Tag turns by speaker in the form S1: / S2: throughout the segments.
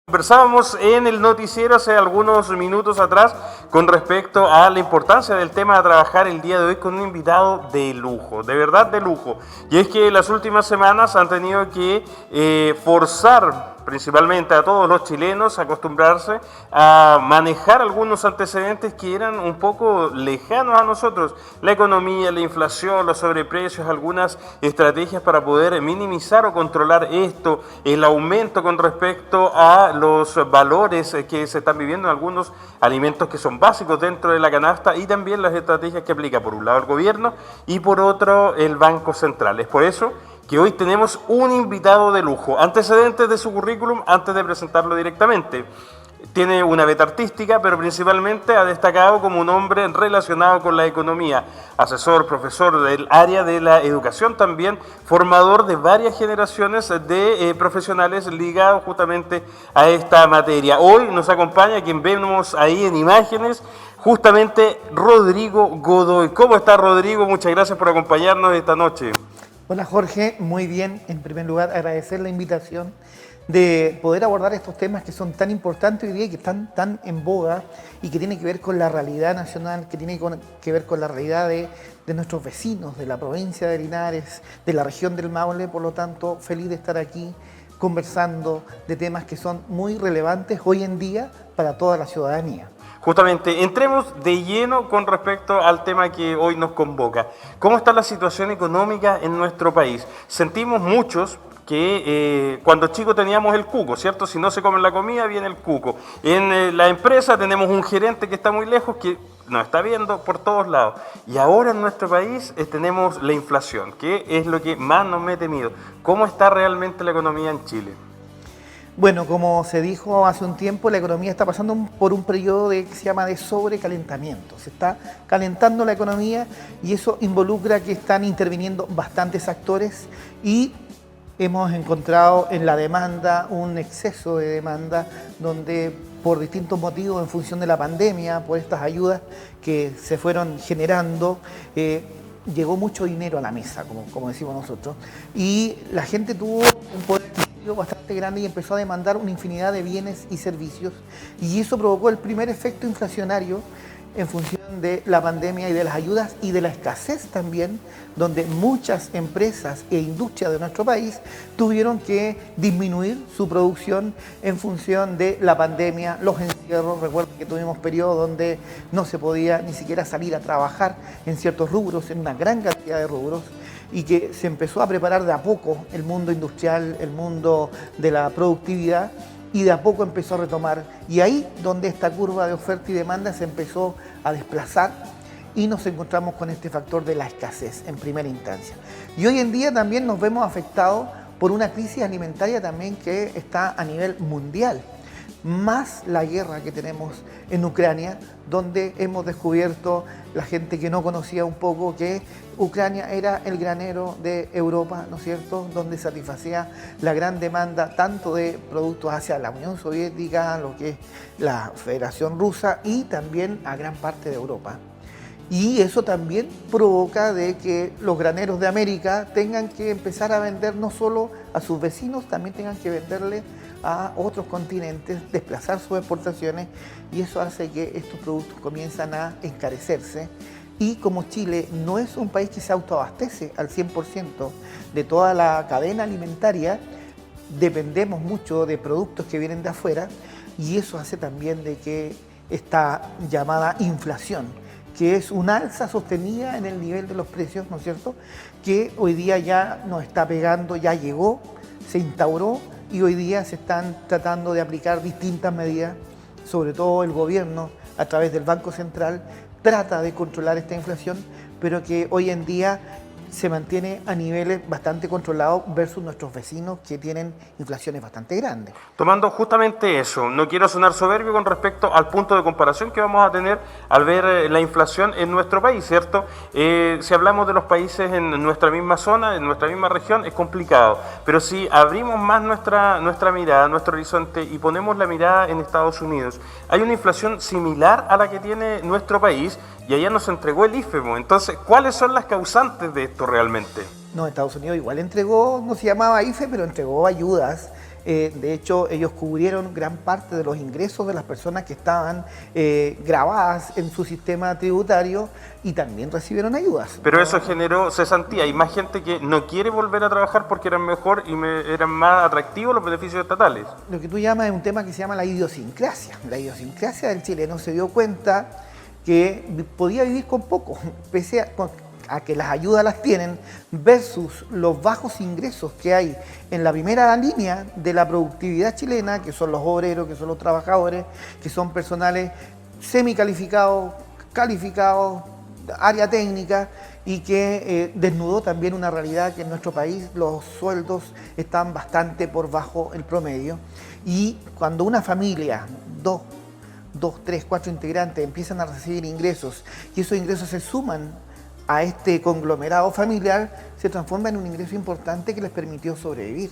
S1: Conversábamos en el noticiero hace algunos minutos atrás con respecto a la importancia del tema de trabajar el día de hoy con un invitado de lujo, de verdad de lujo. Y es que las últimas semanas han tenido que forzar principalmente a todos los chilenos a acostumbrarse a manejar algunos antecedentes que eran un poco lejanos a nosotros. La economía, la inflación, los sobreprecios, algunas estrategias para poder minimizar o controlar esto, el aumento con respecto a los valores que se están viviendo en algunos alimentos que son básicos dentro de la canasta y también las estrategias que aplica por un lado el gobierno y por otro el Banco Central. Es por eso que hoy tenemos un invitado de lujo. Antecedentes de su currículum antes de presentarlo directamente. Tiene una beta artística, pero principalmente ha destacado como un hombre relacionado con la economía, asesor, profesor del área de la educación también, formador de varias generaciones de profesionales ligados justamente a esta materia. Hoy nos acompaña quien vemos ahí en imágenes, justamente Rodrigo Godoy. ¿Cómo está, Rodrigo? Muchas gracias por acompañarnos esta noche.
S2: Hola Jorge, muy bien. En primer lugar, agradecer la invitación de poder abordar estos temas que son tan importantes hoy día y que están tan en boga y que tienen que ver con la realidad nacional, que tienen que ver con la realidad de nuestros vecinos, de la provincia de Linares, de la región del Maule. Por lo tanto, feliz de estar aquí conversando de temas que son muy relevantes hoy en día para toda la ciudadanía.
S1: Justamente, entremos de lleno con respecto al tema que hoy nos convoca. ¿Cómo está la situación económica en nuestro país? Sentimos muchos que cuando chicos teníamos el cuco, ¿cierto? Si no se come la comida, viene el cuco. En la empresa tenemos un gerente que está muy lejos, que nos está viendo por todos lados. Y ahora en nuestro país tenemos la inflación, que es lo que más nos mete miedo. ¿Cómo está realmente la economía en Chile?
S2: Bueno, como se dijo hace un tiempo, la economía está pasando por un periodo que se llama de sobrecalentamiento. Se está calentando la economía y eso involucra que están interviniendo bastantes actores y hemos encontrado en la demanda un exceso de demanda donde por distintos motivos, en función de la pandemia, por estas ayudas que se fueron generando, llegó mucho dinero a la mesa, como decimos nosotros, y la gente tuvo un poder bastante grande y empezó a demandar una infinidad de bienes y servicios, y eso provocó el primer efecto inflacionario en función de la pandemia y de las ayudas y de la escasez también, donde muchas empresas e industrias de nuestro país tuvieron que disminuir su producción en función de la pandemia, los encierros. Recuerden que tuvimos periodos donde no se podía ni siquiera salir a trabajar en ciertos rubros, en una gran cantidad de rubros, y que se empezó a preparar de a poco el mundo industrial, el mundo de la productividad, y de a poco empezó a retomar. Y ahí donde esta curva de oferta y demanda se empezó a desplazar y nos encontramos con este factor de la escasez en primera instancia. Y hoy en día también nos vemos afectados por una crisis alimentaria también que está a nivel mundial, más la guerra que tenemos en Ucrania, donde hemos descubierto, la gente que no conocía un poco, que Ucrania era el granero de Europa, ¿no es cierto?, donde satisfacía la gran demanda tanto de productos hacia la Unión Soviética, lo que es la Federación Rusa y también a gran parte de Europa. Y eso también provoca de que los graneros de América tengan que empezar a vender no solo a sus vecinos, también tengan que venderle a otros continentes, desplazar sus exportaciones, y eso hace que estos productos comienzan a encarecerse. Y como Chile no es un país que se autoabastece al 100% de toda la cadena alimentaria, dependemos mucho de productos que vienen de afuera, y eso hace también de que esta llamada inflación, que es una alza sostenida en el nivel de los precios, ¿no es cierto?, que hoy día ya nos está pegando, ya llegó, se instauró, y hoy día se están tratando de aplicar distintas medidas, sobre todo el gobierno a través del Banco Central trata de controlar esta inflación, pero que hoy en día se mantiene a niveles bastante controlados versus nuestros vecinos que tienen inflaciones bastante grandes.
S1: Tomando justamente eso, no quiero sonar soberbio con respecto al punto de comparación que vamos a tener al ver la inflación en nuestro país, ¿cierto? Si hablamos de los países en nuestra misma zona, en nuestra misma región, es complicado, pero si abrimos más nuestra mirada, nuestro horizonte y ponemos la mirada en Estados Unidos, hay una inflación similar a la que tiene nuestro país y allá nos entregó el IFEMO. Entonces, ¿cuáles son las causantes de esto realmente?
S2: No, Estados Unidos igual entregó, no se llamaba IFE, pero entregó ayudas. De hecho, ellos cubrieron gran parte de los ingresos de las personas que estaban grabadas en su sistema tributario y también recibieron ayudas.
S1: Pero eso generó cesantía y más gente que no quiere volver a trabajar porque eran mejor y eran más atractivos los beneficios estatales.
S2: Lo que tú llamas es un tema que se llama la idiosincrasia. La idiosincrasia del chileno se dio cuenta que podía vivir con poco, pese a que las ayudas las tienen, versus los bajos ingresos que hay en la primera línea de la productividad chilena, que son los obreros, que son los trabajadores, que son personales semicalificados, calificados, área técnica, y que desnudó también una realidad que en nuestro país los sueldos están bastante por bajo el promedio. Y cuando una familia, dos, 3, 4 integrantes empiezan a recibir ingresos y esos ingresos se suman a este conglomerado familiar, se transforma en un ingreso importante que les permitió sobrevivir.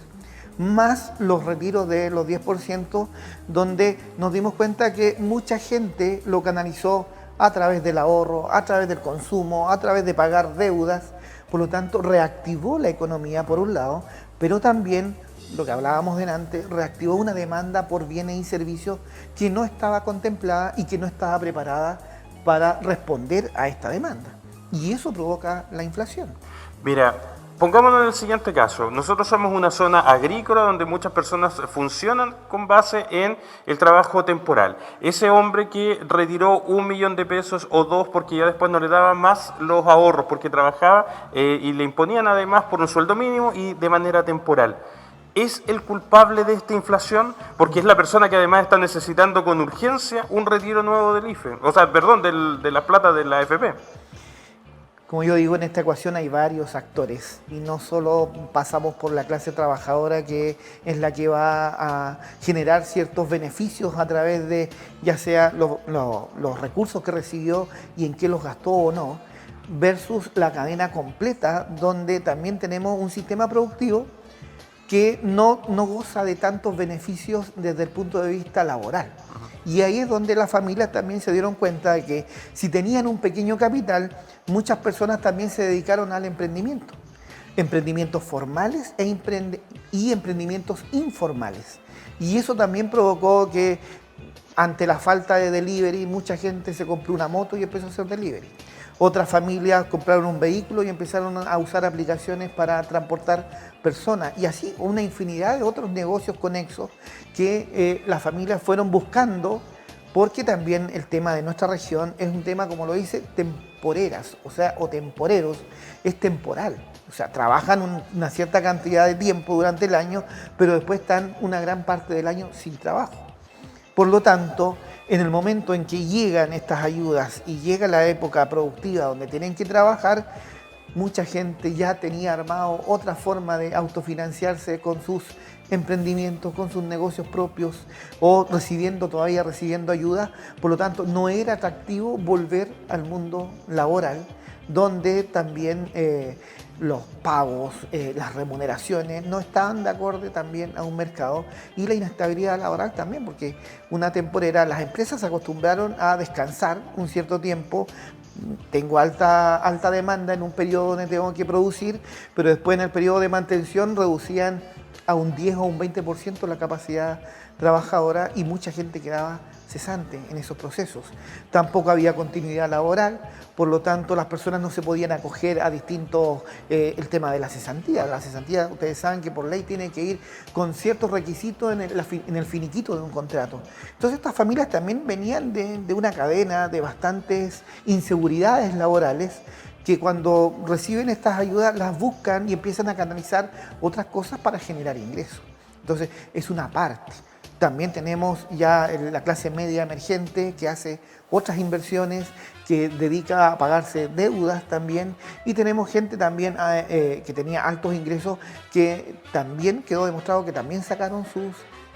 S2: Más los retiros de los 10%, donde nos dimos cuenta que mucha gente lo canalizó a través del ahorro, a través del consumo, a través de pagar deudas. Por lo tanto, reactivó la economía por un lado, pero también, lo que hablábamos delante, reactivó una demanda por bienes y servicios que no estaba contemplada y que no estaba preparada para responder a esta demanda. Y eso provoca la inflación.
S1: Mira, pongámonos en el siguiente caso. Nosotros somos una zona agrícola donde muchas personas funcionan con base en el trabajo temporal. Ese hombre que retiró 1 millón de pesos o 2 porque ya después no le daban más los ahorros porque trabajaba y le imponían además por un sueldo mínimo y de manera temporal. ¿Es el culpable de esta inflación? Porque es la persona que además está necesitando con urgencia un retiro nuevo del IFE, o sea, perdón, de la plata de la AFP.
S2: Como yo digo, en esta ecuación hay varios actores y no solo pasamos por la clase trabajadora, que es la que va a generar ciertos beneficios a través de ya sea los recursos que recibió y en qué los gastó o no, versus la cadena completa, donde también tenemos un sistema productivo que no goza de tantos beneficios desde el punto de vista laboral. Y ahí es donde las familias también se dieron cuenta de que si tenían un pequeño capital, muchas personas también se dedicaron al emprendimiento. Emprendimientos formales y emprendimientos informales. Y eso también provocó que ante la falta de delivery, mucha gente se compró una moto y empezó a hacer delivery. Otras familias compraron un vehículo y empezaron a usar aplicaciones para transportar personas. Y así una infinidad de otros negocios conexos que las familias fueron buscando, porque también el tema de nuestra región es un tema, como lo dice, temporeras, o temporeros, es temporal. O sea, trabajan una cierta cantidad de tiempo durante el año, pero después están una gran parte del año sin trabajo. Por lo tanto, en el momento en que llegan estas ayudas y llega la época productiva donde tienen que trabajar, mucha gente ya tenía armado otra forma de autofinanciarse con sus emprendimientos, con sus negocios propios o todavía recibiendo ayuda. Por lo tanto, no era atractivo volver al mundo laboral, donde también los pagos, las remuneraciones no estaban de acuerdo también a un mercado, y la inestabilidad laboral también, porque una temporera, las empresas se acostumbraron a descansar un cierto tiempo. Tengo alta demanda en un periodo donde tengo que producir, pero después en el periodo de mantención reducían a un 10 o un 20% la capacidad trabajadora y mucha gente quedaba cesante en esos procesos. Tampoco había continuidad laboral, por lo tanto las personas no se podían acoger a distintos, el tema de la cesantía. La cesantía, ustedes saben que por ley tiene que ir con ciertos requisitos en el finiquito de un contrato. Entonces estas familias también venían de una cadena de bastantes inseguridades laborales, que cuando reciben estas ayudas las buscan y empiezan a canalizar otras cosas para generar ingresos. Entonces es una parte. También tenemos ya la clase media emergente que hace otras inversiones, que dedica a pagarse deudas también, y tenemos gente también que tenía altos ingresos que también quedó demostrado que también sacaron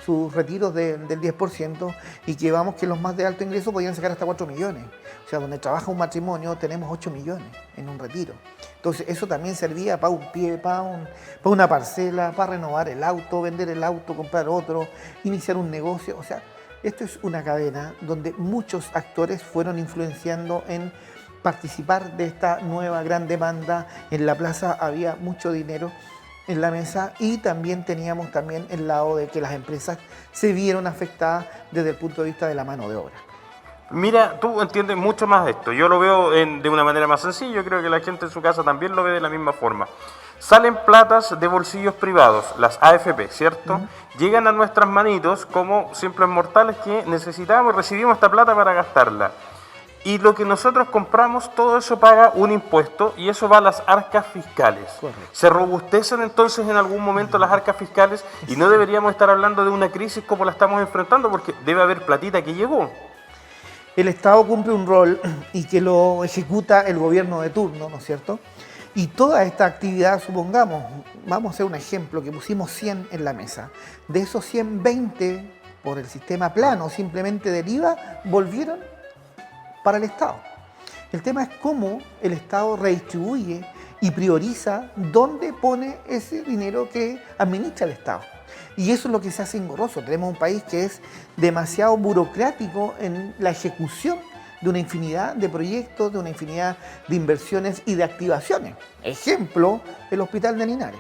S2: sus retiros del 10%, y que vamos que los más de alto ingreso podían sacar hasta 4 millones. O sea, donde trabaja un matrimonio tenemos 8 millones en un retiro. Entonces eso también servía para un pie, para una parcela, para renovar el auto, vender el auto, comprar otro, iniciar un negocio. O sea, esto es una cadena donde muchos actores fueron influenciando en participar de esta nueva gran demanda. En la plaza había mucho dinero en la mesa, y también teníamos también el lado de que las empresas se vieron afectadas desde el punto de vista de la mano de obra.
S1: Mira, tú entiendes mucho más esto. Yo lo veo de una manera más sencilla. Yo creo que la gente en su casa también lo ve de la misma forma. Salen platas de bolsillos privados, las AFP, ¿cierto? Llegan a nuestras manitos como simples mortales que necesitamos y recibimos esta plata para gastarla. Y lo que nosotros compramos, todo eso paga un impuesto, y eso va a las arcas fiscales.
S2: Correcto.
S1: ¿Se robustecen entonces en algún momento las arcas fiscales? Y no deberíamos estar hablando de una crisis como la estamos enfrentando, porque debe haber platita que llegó.
S2: El Estado cumple un rol y que lo ejecuta el gobierno de turno, ¿no es cierto? Y toda esta actividad, supongamos, vamos a hacer un ejemplo, que pusimos 100 en la mesa. De esos 100, 20 por el sistema plano, simplemente del IVA, volvieron para el Estado. El tema es cómo el Estado redistribuye y prioriza dónde pone ese dinero que administra el Estado. Y eso es lo que se hace engorroso. Tenemos un país que es demasiado burocrático en la ejecución de una infinidad de proyectos, de una infinidad de inversiones y de activaciones. Ejemplo, el Hospital de Linares.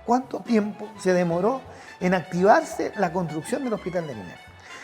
S2: ¿Cuánto tiempo se demoró en activarse la construcción del Hospital de Linares?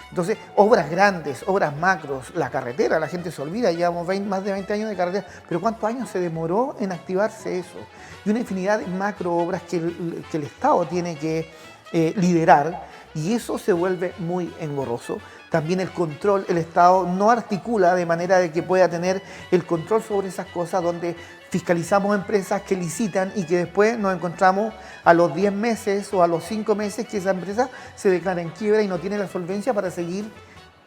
S2: Entonces, obras grandes, obras macros, la carretera, la gente se olvida, llevamos más de 20 años de carretera, pero ¿cuántos años se demoró en activarse eso? Y una infinidad de macro obras que el Estado tiene que liderar, y eso se vuelve muy engorroso. También el control, el Estado no articula de manera de que pueda tener el control sobre esas cosas, donde fiscalizamos empresas que licitan y que después nos encontramos a los 10 meses o a los 5 meses que esa empresa se declara en quiebra y no tiene la solvencia para seguir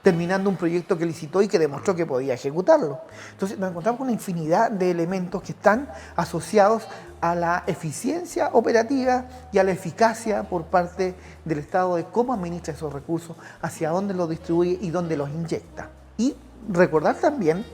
S2: terminando un proyecto que licitó y que demostró que podía ejecutarlo. Entonces nos encontramos con una infinidad de elementos que están asociados a la eficiencia operativa y a la eficacia por parte del Estado de cómo administra esos recursos, hacia dónde los distribuye y dónde los inyecta. Y recordar también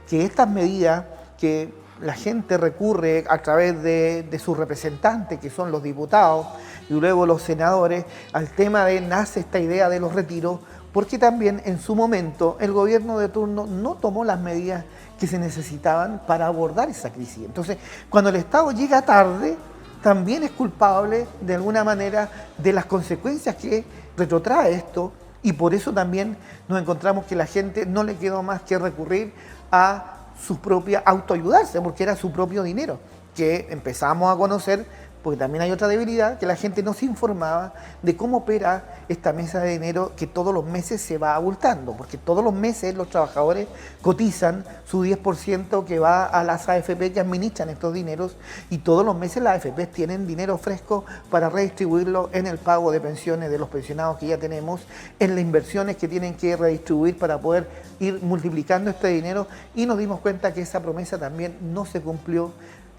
S2: que estas medidas que la gente recurre a través de sus representantes, que son los diputados y luego los senadores, al tema de nace esta idea de los retiros, porque también en su momento el gobierno de turno no tomó las medidas que se necesitaban para abordar esa crisis. Entonces, cuando el Estado llega tarde, también es culpable de alguna manera de las consecuencias que retrotrae esto, y por eso también nos encontramos que la gente no le quedó más que recurrir a su propia autoayudarse, porque era su propio dinero, que empezamos a conocer, porque también hay otra debilidad, que la gente no se informaba de cómo opera esta mesa de dinero que todos los meses se va abultando, porque todos los meses los trabajadores cotizan su 10% que va a las AFP que administran estos dineros, y todos los meses las AFP tienen dinero fresco para redistribuirlo en el pago de pensiones de los pensionados que ya tenemos, en las inversiones que tienen que redistribuir para poder ir multiplicando este dinero, y nos dimos cuenta que esa promesa también no se cumplió.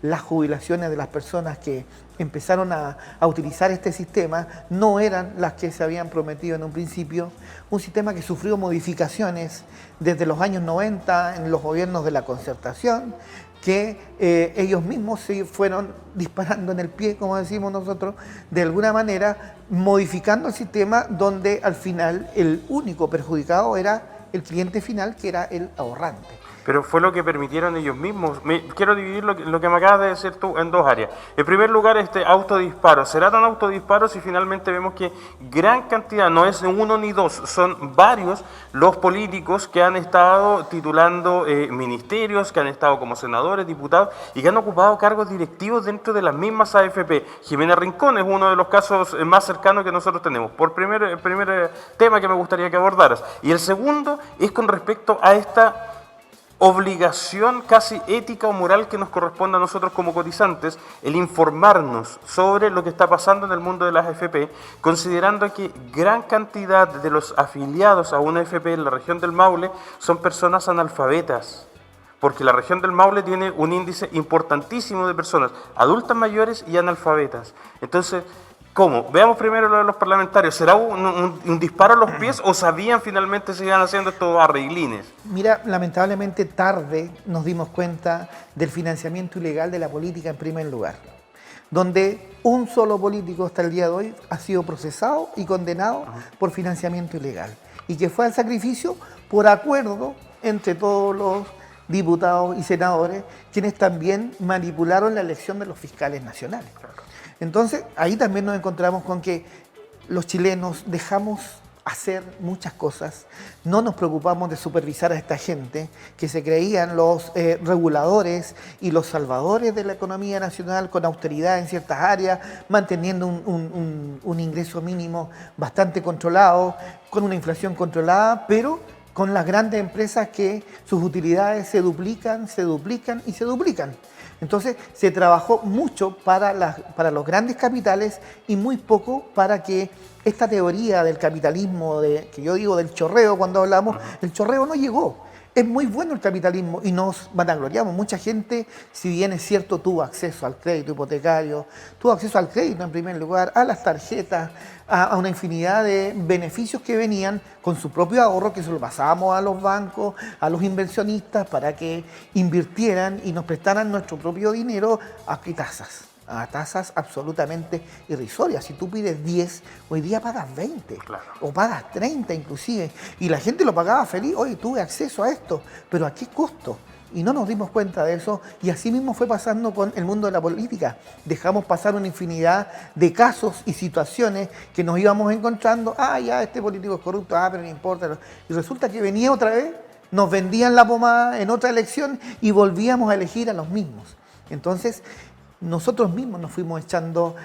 S2: Las jubilaciones de las personas que empezaron a utilizar este sistema no eran las que se habían prometido en un principio. Un sistema que sufrió modificaciones desde los años 90 en los gobiernos de la Concertación, que ellos mismos se fueron disparando en el pie, como decimos nosotros, de alguna manera modificando el sistema, donde al final el único perjudicado era el cliente final, que era el ahorrante.
S1: Pero fue lo que permitieron ellos mismos. Quiero dividir lo que me acabas de decir tú en dos áreas. En primer lugar, este autodisparo. ¿Será tan autodisparo si finalmente vemos que gran cantidad, no es uno ni dos, son varios los políticos que han estado titulando ministerios, que han estado como senadores, diputados y que han ocupado cargos directivos dentro de las mismas AFP? Jimena Rincón es uno de los casos más cercanos que nosotros tenemos. Por el primer tema que me gustaría que abordaras. Y el segundo es con respecto a esta obligación casi ética o moral que nos corresponde a nosotros como cotizantes el informarnos sobre lo que está pasando en el mundo de las AFP, considerando que gran cantidad de los afiliados a una AFP en la región del Maule son personas analfabetas, porque la región del Maule tiene un índice importantísimo de personas adultas mayores y analfabetas. Entonces, ¿cómo? Veamos primero lo de los parlamentarios. ¿Será un disparo a los pies o sabían finalmente si iban haciendo estos arreglines?
S2: Mira, lamentablemente tarde nos dimos cuenta del financiamiento ilegal de la política en primer lugar, donde un solo político hasta el día de hoy ha sido procesado y condenado por financiamiento ilegal y que fue al sacrificio por acuerdo entre todos los diputados y senadores, quienes también manipularon la elección de los fiscales nacionales. Entonces, ahí también nos encontramos con que los chilenos dejamos hacer muchas cosas, no nos preocupamos de supervisar a esta gente que se creían los reguladores y los salvadores de la economía nacional con austeridad en ciertas áreas, manteniendo un ingreso mínimo bastante controlado, con una inflación controlada, pero con las grandes empresas que sus utilidades se duplican, se duplican y se duplican. Entonces se trabajó mucho para los grandes capitales y muy poco para que esta teoría del capitalismo, que yo digo del chorreo cuando hablamos, el chorreo no llegó. Es muy bueno el capitalismo y nos vanagloriamos. Mucha gente, si bien es cierto, tuvo acceso al crédito hipotecario, tuvo acceso al crédito en primer lugar, a las tarjetas, a una infinidad de beneficios que venían con su propio ahorro, que se lo pasábamos a los bancos, a los inversionistas, para que invirtieran y nos prestaran nuestro propio dinero a qué tasas. A tasas absolutamente irrisorias. Si tú pides 10, hoy día pagas 20, claro, o pagas 30 inclusive. Y la gente lo pagaba feliz, oye, tuve acceso a esto, pero ¿a qué costo? Y no nos dimos cuenta de eso, y así mismo fue pasando con el mundo de la política. Dejamos pasar una infinidad de casos y situaciones que nos íbamos encontrando, ya este político es corrupto, pero no importa. Y resulta que venía otra vez, nos vendían la pomada en otra elección y volvíamos a elegir a los mismos. Entonces, nosotros mismos nos fuimos echando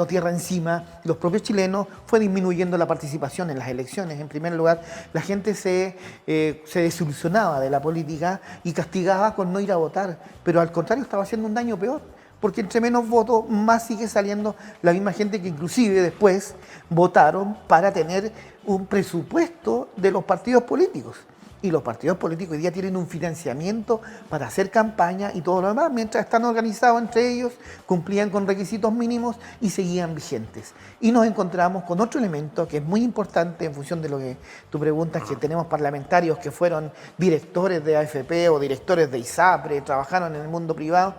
S2: tierra encima, los propios chilenos, fue disminuyendo la participación en las elecciones. En primer lugar, la gente se desilusionaba de la política y castigaba con no ir a votar, pero al contrario estaba haciendo un daño peor, porque entre menos votos, más sigue saliendo la misma gente que inclusive después votaron para tener un presupuesto de los partidos políticos. Y los partidos políticos hoy día tienen un financiamiento para hacer campaña y todo lo demás, mientras están organizados entre ellos, cumplían con requisitos mínimos y seguían vigentes. Y nos encontramos con otro elemento que es muy importante en función de lo que tú preguntas, que tenemos parlamentarios que fueron directores de AFP o directores de ISAPRE, trabajaron en el mundo privado.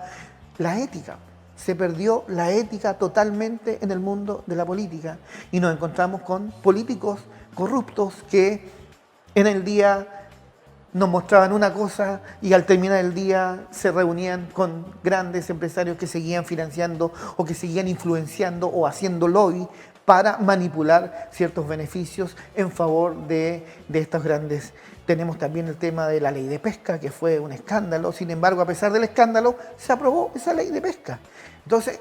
S2: La ética. Se perdió la ética totalmente en el mundo de la política y nos encontramos con políticos corruptos que en el día nos mostraban una cosa y al terminar el día se reunían con grandes empresarios que seguían financiando o que seguían influenciando o haciendo lobby para manipular ciertos beneficios en favor de estos grandes. Tenemos también el tema de la ley de pesca, que fue un escándalo. Sin embargo, a pesar del escándalo, se aprobó esa ley de pesca. Entonces,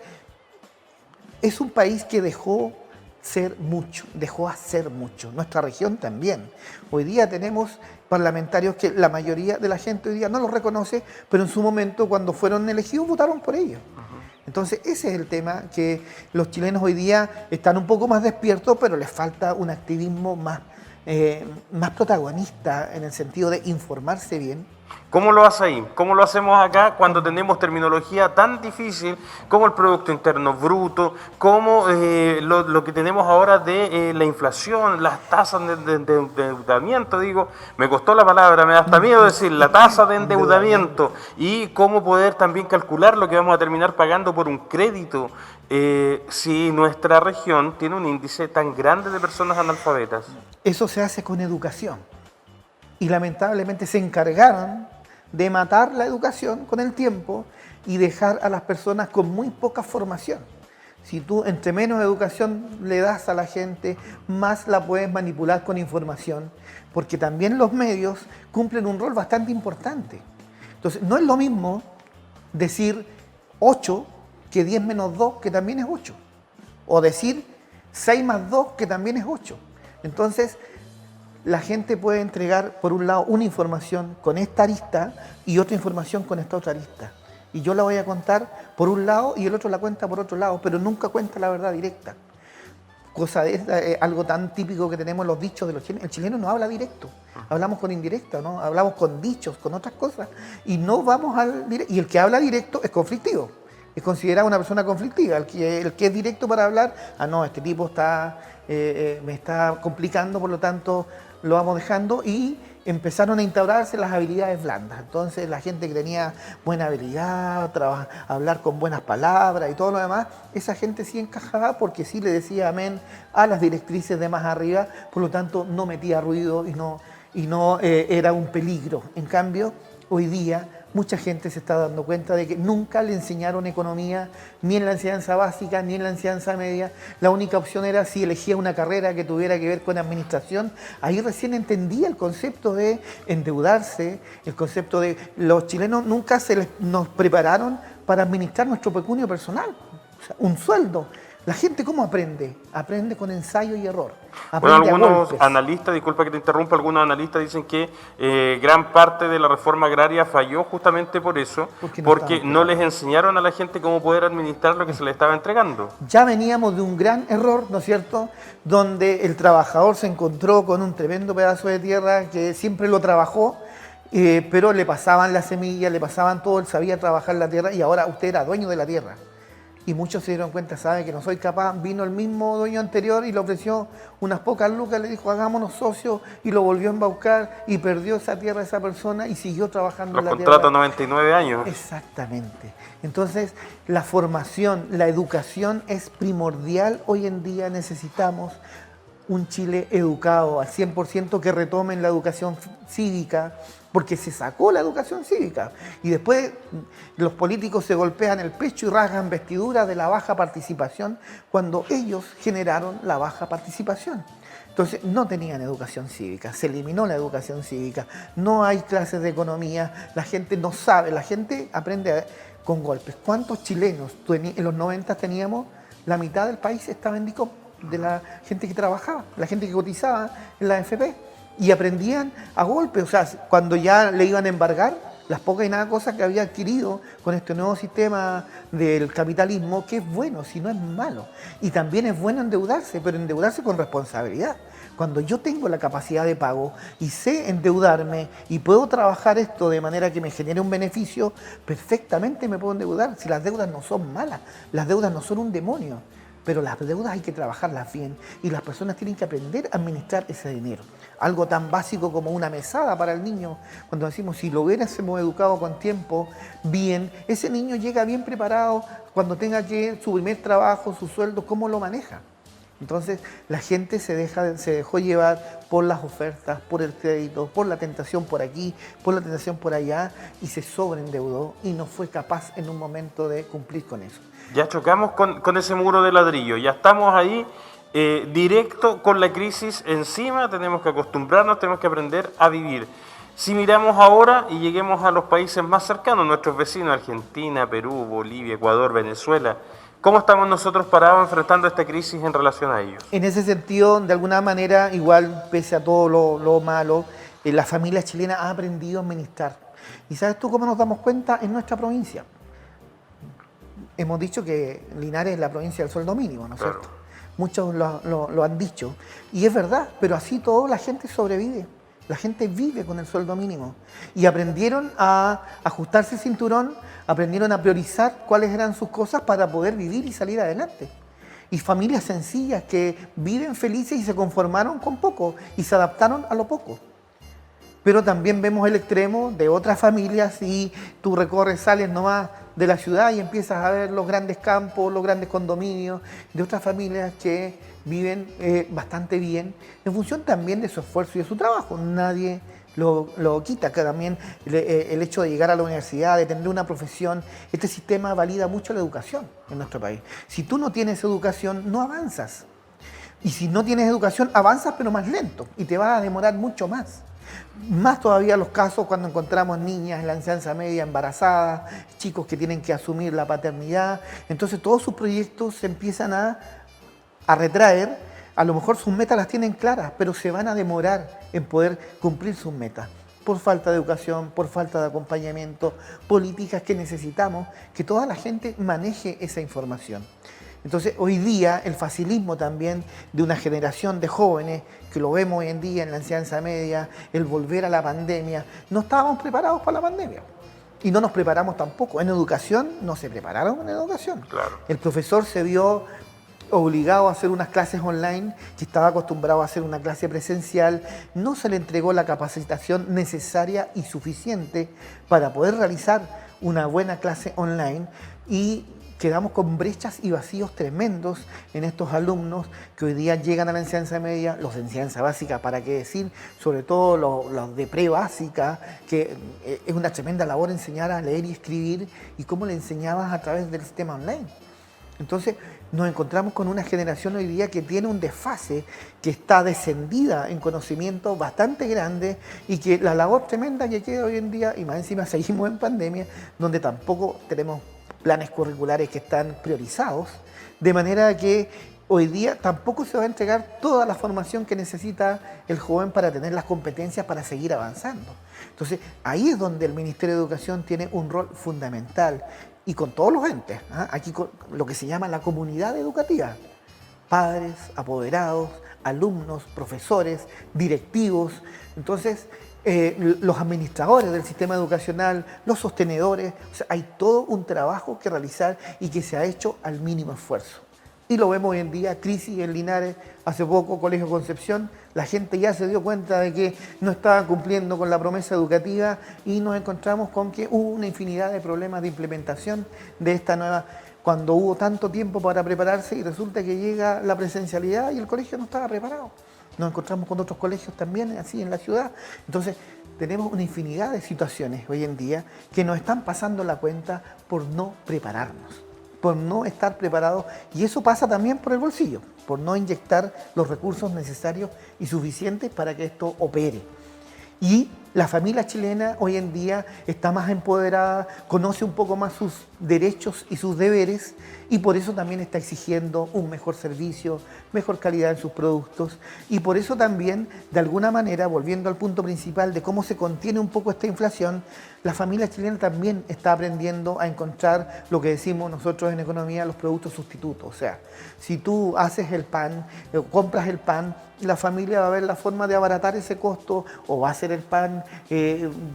S2: es un país que dejó hacer mucho. Nuestra región también. Hoy día tenemos parlamentarios que la mayoría de la gente hoy día no los reconoce, pero en su momento cuando fueron elegidos votaron por ellos. Entonces ese es el tema, que los chilenos hoy día están un poco más despiertos, pero les falta un activismo más protagonista en el sentido de informarse bien.
S1: ¿Cómo lo hace ahí? ¿Cómo lo hacemos acá cuando tenemos terminología tan difícil como el Producto Interno Bruto, como lo que tenemos ahora de la inflación, las tasas de endeudamiento? Digo, me costó la palabra, me da hasta miedo decir la tasa de endeudamiento, y cómo poder también calcular lo que vamos a terminar pagando por un crédito si nuestra región tiene un índice tan grande de personas analfabetas?
S2: Eso se hace con educación. Y lamentablemente se encargaron de matar la educación con el tiempo y dejar a las personas con muy poca formación. Si tú entre menos educación le das a la gente, más la puedes manipular con información, porque también los medios cumplen un rol bastante importante. Entonces, no es lo mismo decir 8 que 10 menos 2, que también es 8. O decir 6 más 2, que también es 8. Entonces, la gente puede entregar, por un lado, una información con esta arista y otra información con esta otra arista. Y yo la voy a contar por un lado y el otro la cuenta por otro lado, pero nunca cuenta la verdad directa. Cosa de algo tan típico que tenemos los dichos de los chilenos. El chileno no habla directo, hablamos con indirecto, ¿no? Hablamos con dichos, con otras cosas, y no vamos al directo. Y el que habla directo es conflictivo, es considerado una persona conflictiva. El que es directo para hablar, no, este tipo me está complicando, por lo tanto lo vamos dejando, y empezaron a instaurarse las habilidades blandas. Entonces la gente que tenía buena habilidad, hablar con buenas palabras y todo lo demás, esa gente sí encajaba porque sí le decía amén a las directrices de más arriba, por lo tanto no metía ruido y no era un peligro. En cambio, hoy día mucha gente se está dando cuenta de que nunca le enseñaron economía, ni en la enseñanza básica, ni en la enseñanza media. La única opción era si elegía una carrera que tuviera que ver con administración. Ahí recién entendía el concepto de endeudarse, el concepto de los chilenos nunca nos prepararon para administrar nuestro pecunio personal, o sea, un sueldo. ¿La gente cómo aprende? Aprende con ensayo y error.
S1: Bueno, algunos analistas, disculpa que te interrumpa, algunos analistas dicen que gran parte de la reforma agraria falló justamente por eso, porque no les enseñaron a la gente cómo poder administrar lo que se les estaba entregando.
S2: Ya veníamos de un gran error, ¿no es cierto?, donde el trabajador se encontró con un tremendo pedazo de tierra que siempre lo trabajó, pero le pasaban la semilla, le pasaban todo, él sabía trabajar la tierra y ahora usted era dueño de la tierra. Y muchos se dieron cuenta, sabe que no soy capaz. Vino el mismo dueño anterior y le ofreció unas pocas lucas, le dijo hagámonos socios, y lo volvió a embaucar y perdió esa tierra esa persona y siguió trabajando en la tierra.
S1: Los contratos 99 años.
S2: Exactamente. Entonces, la formación, la educación es primordial. Hoy en día necesitamos un Chile educado al 100%, que retomen la educación cívica, porque se sacó la educación cívica. Y después los políticos se golpean el pecho y rasgan vestiduras de la baja participación cuando ellos generaron la baja participación. Entonces no tenían educación cívica, se eliminó la educación cívica, no hay clases de economía, la gente no sabe, la gente aprende con golpes. ¿Cuántos chilenos en los 90 teníamos? La mitad del país estaba en DICOM, de la gente que trabajaba, la gente que cotizaba en la AFP. Y aprendían a golpe, o sea, cuando ya le iban a embargar las pocas y nada cosas que había adquirido con este nuevo sistema del capitalismo, que es bueno, si no es malo. Y también es bueno endeudarse, pero endeudarse con responsabilidad. Cuando yo tengo la capacidad de pago y sé endeudarme y puedo trabajar esto de manera que me genere un beneficio, perfectamente me puedo endeudar. Si las deudas no son malas, las deudas no son un demonio. Pero las deudas hay que trabajarlas bien y las personas tienen que aprender a administrar ese dinero. Algo tan básico como una mesada para el niño. Cuando decimos, si lo hubiésemos educado con tiempo, bien, ese niño llega bien preparado cuando tenga su primer trabajo, su sueldo, ¿cómo lo maneja? Entonces la gente se dejó llevar por las ofertas, por el crédito, por la tentación por aquí, por la tentación por allá, y se sobreendeudó y no fue capaz en un momento de cumplir con eso.
S1: Ya chocamos con ese muro de ladrillo, ya estamos ahí directo con la crisis encima, tenemos que acostumbrarnos, tenemos que aprender a vivir. Si miramos ahora y lleguemos a los países más cercanos, nuestros vecinos, Argentina, Perú, Bolivia, Ecuador, Venezuela, ¿cómo estamos nosotros parados enfrentando esta crisis en relación a ellos?
S2: En ese sentido, de alguna manera, igual, pese a todo lo malo, la familia chilena ha aprendido a administrar. ¿Y sabes tú cómo nos damos cuenta? En nuestra provincia. Hemos dicho que Linares es la provincia del sueldo mínimo, ¿no es cierto? Muchos lo han dicho. Y es verdad, pero así todo la gente sobrevive. La gente vive con el sueldo mínimo. Y aprendieron a ajustarse el cinturón, aprendieron a priorizar cuáles eran sus cosas para poder vivir y salir adelante. Y familias sencillas que viven felices y se conformaron con poco y se adaptaron a lo poco. Pero también vemos el extremo de otras familias y tú recorres, sales nomás de la ciudad y empiezas a ver los grandes campos, los grandes condominios de otras familias que viven bastante bien en función también de su esfuerzo y de su trabajo. Nadie lo quita, que también el hecho de llegar a la universidad, de tener una profesión, este sistema valida mucho la educación en nuestro país. Si tú no tienes educación, no avanzas. Y si no tienes educación, avanzas pero más lento y te vas a demorar mucho más. Más todavía los casos cuando encontramos niñas en la enseñanza media embarazadas, chicos que tienen que asumir la paternidad. Entonces todos sus proyectos se empiezan a retraer a lo mejor sus metas las tienen claras, pero se van a demorar en poder cumplir sus metas. Por falta de educación, por falta de acompañamiento, políticas que necesitamos, que toda la gente maneje esa información. Entonces, hoy día, el facilismo también de una generación de jóvenes, que lo vemos hoy en día en la enseñanza media, el volver a la pandemia, no estábamos preparados para la pandemia. Y no nos preparamos tampoco. En educación, no se prepararon en educación.
S1: Claro.
S2: El profesor se vio obligado a hacer unas clases online, que estaba acostumbrado a hacer una clase presencial, no se le entregó la capacitación necesaria y suficiente para poder realizar una buena clase online y quedamos con brechas y vacíos tremendos en estos alumnos que hoy día llegan a la enseñanza media, los de enseñanza básica, para qué decir, sobre todo los de pre-básica, que es una tremenda labor enseñar a leer y escribir, y cómo le enseñabas a través del sistema online. Entonces nos encontramos con una generación hoy día que tiene un desfase, que está descendida en conocimiento bastante grande, y que la labor tremenda que queda hoy en día, y más encima seguimos en pandemia, donde tampoco tenemos planes curriculares que están priorizados, de manera que hoy día tampoco se va a entregar toda la formación que necesita el joven para tener las competencias para seguir avanzando. Entonces ahí es donde el Ministerio de Educación tiene un rol fundamental, y con todos los entes, aquí con lo que se llama la comunidad educativa, padres, apoderados, alumnos, profesores, directivos, entonces los administradores del sistema educacional, los sostenedores, o sea, hay todo un trabajo que realizar y que se ha hecho al mínimo esfuerzo. Y lo vemos hoy en día, crisis en Linares, hace poco Colegio Concepción, la gente ya se dio cuenta de que no estaba cumpliendo con la promesa educativa, y nos encontramos con que hubo una infinidad de problemas de implementación de esta nueva, cuando hubo tanto tiempo para prepararse y resulta que llega la presencialidad y el colegio no estaba preparado. Nos encontramos con otros colegios también así en la ciudad. Entonces tenemos una infinidad de situaciones hoy en día que nos están pasando la cuenta por no prepararnos, por no estar preparados, y eso pasa también por el bolsillo, por no inyectar los recursos necesarios y suficientes para que esto opere. Y la familia chilena hoy en día está más empoderada, conoce un poco más sus derechos y sus deberes, y por eso también está exigiendo un mejor servicio, mejor calidad en sus productos, y por eso también, de alguna manera, volviendo al punto principal de cómo se contiene un poco esta inflación, la familia chilena también está aprendiendo a encontrar lo que decimos nosotros en economía, los productos sustitutos. O sea, si tú haces el pan, compras el pan, la familia va a ver la forma de abaratar ese costo, o va a hacer el pan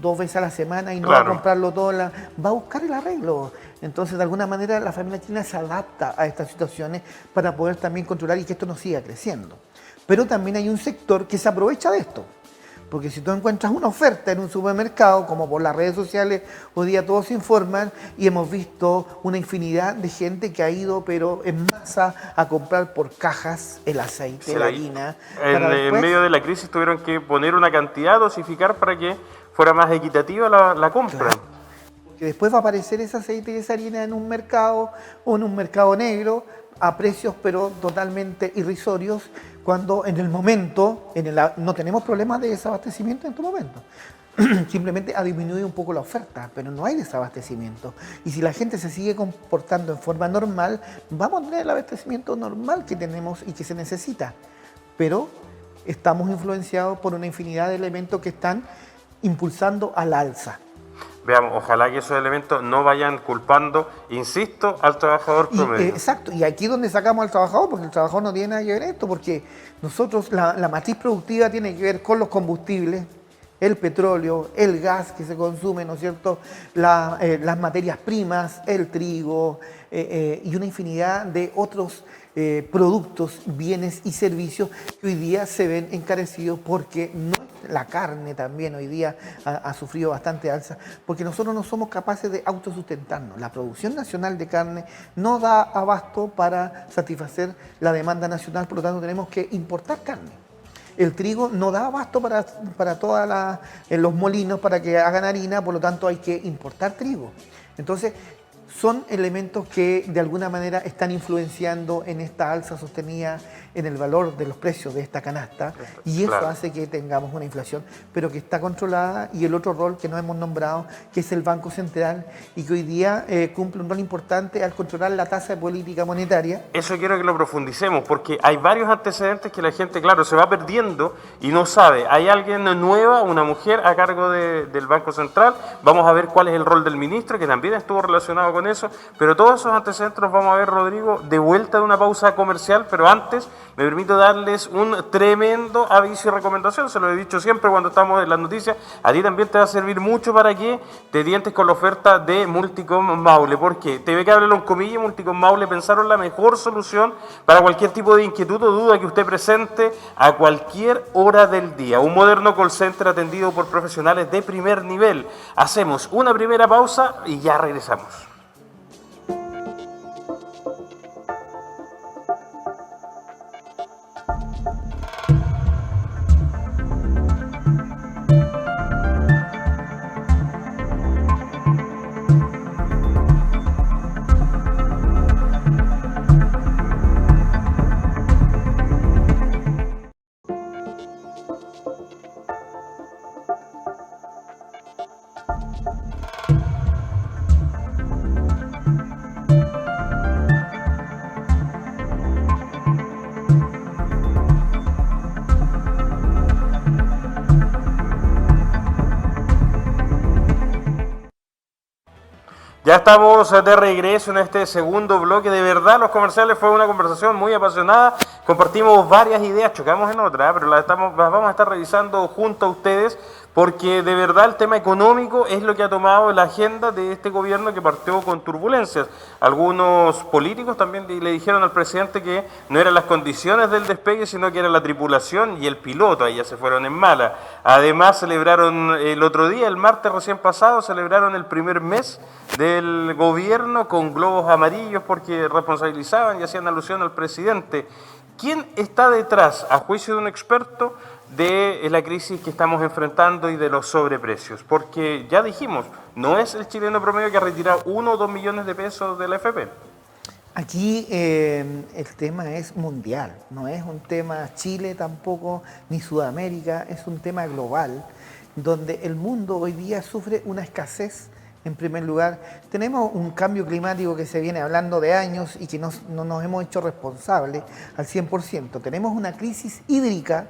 S2: 2 veces a la semana y no va a comprarlo todo, va a buscar el arreglo. Entonces, de alguna manera, la familia chilena se adapta a estas situaciones para poder también controlar y que esto no siga creciendo. Pero también hay un sector que se aprovecha de esto. Porque si tú encuentras una oferta en un supermercado, como por las redes sociales, hoy día todos se informan, y hemos visto una infinidad de gente que ha ido, pero en masa, a comprar por cajas el aceite, la harina.
S1: En medio de la crisis tuvieron que poner una cantidad, dosificar para que fuera más equitativa la compra.
S2: Claro. Que después va a aparecer ese aceite y esa harina en un mercado, o en un mercado negro, a precios pero totalmente irrisorios, cuando en el momento, no tenemos problemas de desabastecimiento en estos momentos. Simplemente ha disminuido un poco la oferta, pero no hay desabastecimiento. Y si la gente se sigue comportando en forma normal, vamos a tener el abastecimiento normal que tenemos y que se necesita. Pero estamos influenciados por una infinidad de elementos que están impulsando al alza.
S1: Veamos, ojalá que esos elementos no vayan culpando, insisto, al trabajador promedio.
S2: Exacto, y aquí es donde sacamos al trabajador, porque el trabajador no tiene nada que ver esto, porque nosotros, la matriz productiva tiene que ver con los combustibles, el petróleo, el gas que se consume, ¿no es cierto?, las materias primas, el trigo, y una infinidad de otros productos, bienes y servicios que hoy día se ven encarecidos, porque la carne también hoy día ha sufrido bastante alza, porque nosotros no somos capaces de autosustentarnos. La producción nacional de carne no da abasto para satisfacer la demanda nacional, por lo tanto tenemos que importar carne. El trigo no da abasto para todos los molinos para que hagan harina, por lo tanto hay que importar trigo. Entonces, son elementos que de alguna manera están influenciando en esta alza sostenida en el valor de los precios de esta canasta, y eso hace que tengamos una inflación, pero que está controlada. Y el otro rol que no hemos nombrado, que es el Banco Central, y que hoy día cumple un rol importante al controlar la tasa de política monetaria.
S1: Eso quiero que lo profundicemos, porque hay varios antecedentes que la gente, claro, se va perdiendo y no sabe. Hay alguien nueva, una mujer a cargo del Banco Central, vamos a ver cuál es el rol del ministro, que también estuvo relacionado con eso, pero todos esos antecedentes los vamos a ver, Rodrigo, de vuelta de una pausa comercial. Pero antes me permito darles un tremendo aviso y recomendación. Se lo he dicho siempre cuando estamos en las noticias, a ti también te va a servir mucho para que te dientes con la oferta de Multicom Maule, porque TV Cable Loncomilla y Multicom Maule pensaron la mejor solución para cualquier tipo de inquietud o duda que usted presente a cualquier hora del día. Un moderno call center atendido por profesionales de primer nivel. Hacemos una primera pausa y ya regresamos. Ya estamos de regreso en este segundo bloque. De verdad, los comerciales fue una conversación muy apasionada. Compartimos varias ideas, chocamos en otras, pero las vamos a estar revisando junto a ustedes, porque de verdad el tema económico es lo que ha tomado la agenda de este gobierno, que partió con turbulencias. Algunos políticos también le dijeron al presidente que no eran las condiciones del despegue, sino que era la tripulación y el piloto. Ahí ya se fueron en mala. Además, celebraron el otro día, el martes recién pasado, celebraron el primer mes del gobierno con globos amarillos, porque responsabilizaban y hacían alusión al presidente. ¿Quién está detrás, a juicio de un experto, de la crisis que estamos enfrentando y de los sobreprecios? Porque ya dijimos, no es el chileno promedio que ha retirado 1 o 2 millones de pesos de la AFP.
S2: Aquí el tema es mundial, no es un tema Chile tampoco, ni Sudamérica, es un tema global, donde el mundo hoy día sufre una escasez. En primer lugar, tenemos un cambio climático que se viene hablando de años y que no nos hemos hecho responsables al 100%. Tenemos una crisis hídrica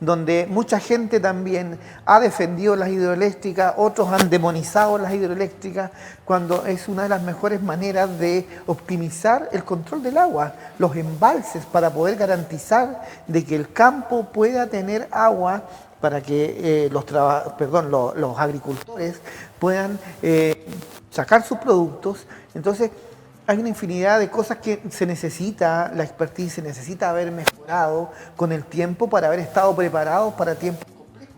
S2: donde mucha gente también ha defendido las hidroeléctricas, otros han demonizado las hidroeléctricas, cuando es una de las mejores maneras de optimizar el control del agua, los embalses, para poder garantizar de que el campo pueda tener agua, para que los agricultores puedan sacar sus productos. Entonces, hay una infinidad de cosas que se necesita, la expertise, se necesita haber mejorado con el tiempo para haber estado preparados para tiempos complejos.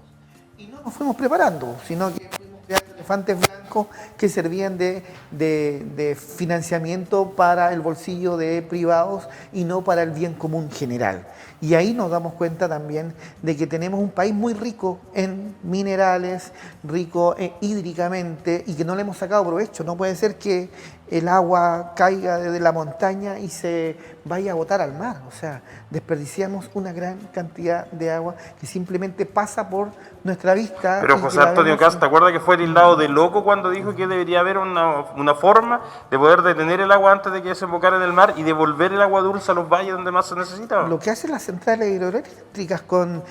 S2: Y no nos fuimos preparando, sino que fuimos creando elefantes blancos que servían de financiamiento para el bolsillo de privados y no para el bien común general. Y ahí nos damos cuenta también de que tenemos un país muy rico en minerales, rico hídricamente, y que no le hemos sacado provecho. No puede ser que el agua caiga desde la montaña y se vaya a botar al mar. O sea, desperdiciamos una gran cantidad de agua que simplemente pasa por nuestra vista.
S1: Pero José Antonio Kast, ¿te acuerdas que fue tildado de loco cuando dijo que debería haber una forma de poder detener el agua antes de que desembocara en el mar y devolver el agua dulce a los valles donde más se necesitaba?
S2: Lo que hacen las centrales hidroeléctricas con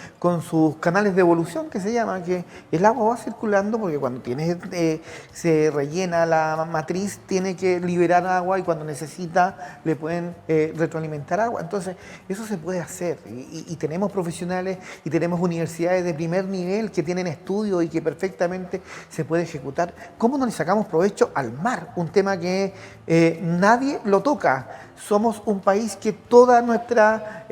S2: sus canales de evolución, que se llama, que el agua va circulando, porque cuando se rellena la matriz, tiene que liberar agua, y cuando necesita le pueden retroalimentar agua. Entonces, eso se puede hacer, y tenemos profesionales y tenemos universidades de primer nivel que tienen estudios y que perfectamente se puede ejecutar. ¿Cómo no le sacamos provecho al mar? Un tema que nadie lo toca. Somos un país que toda nuestra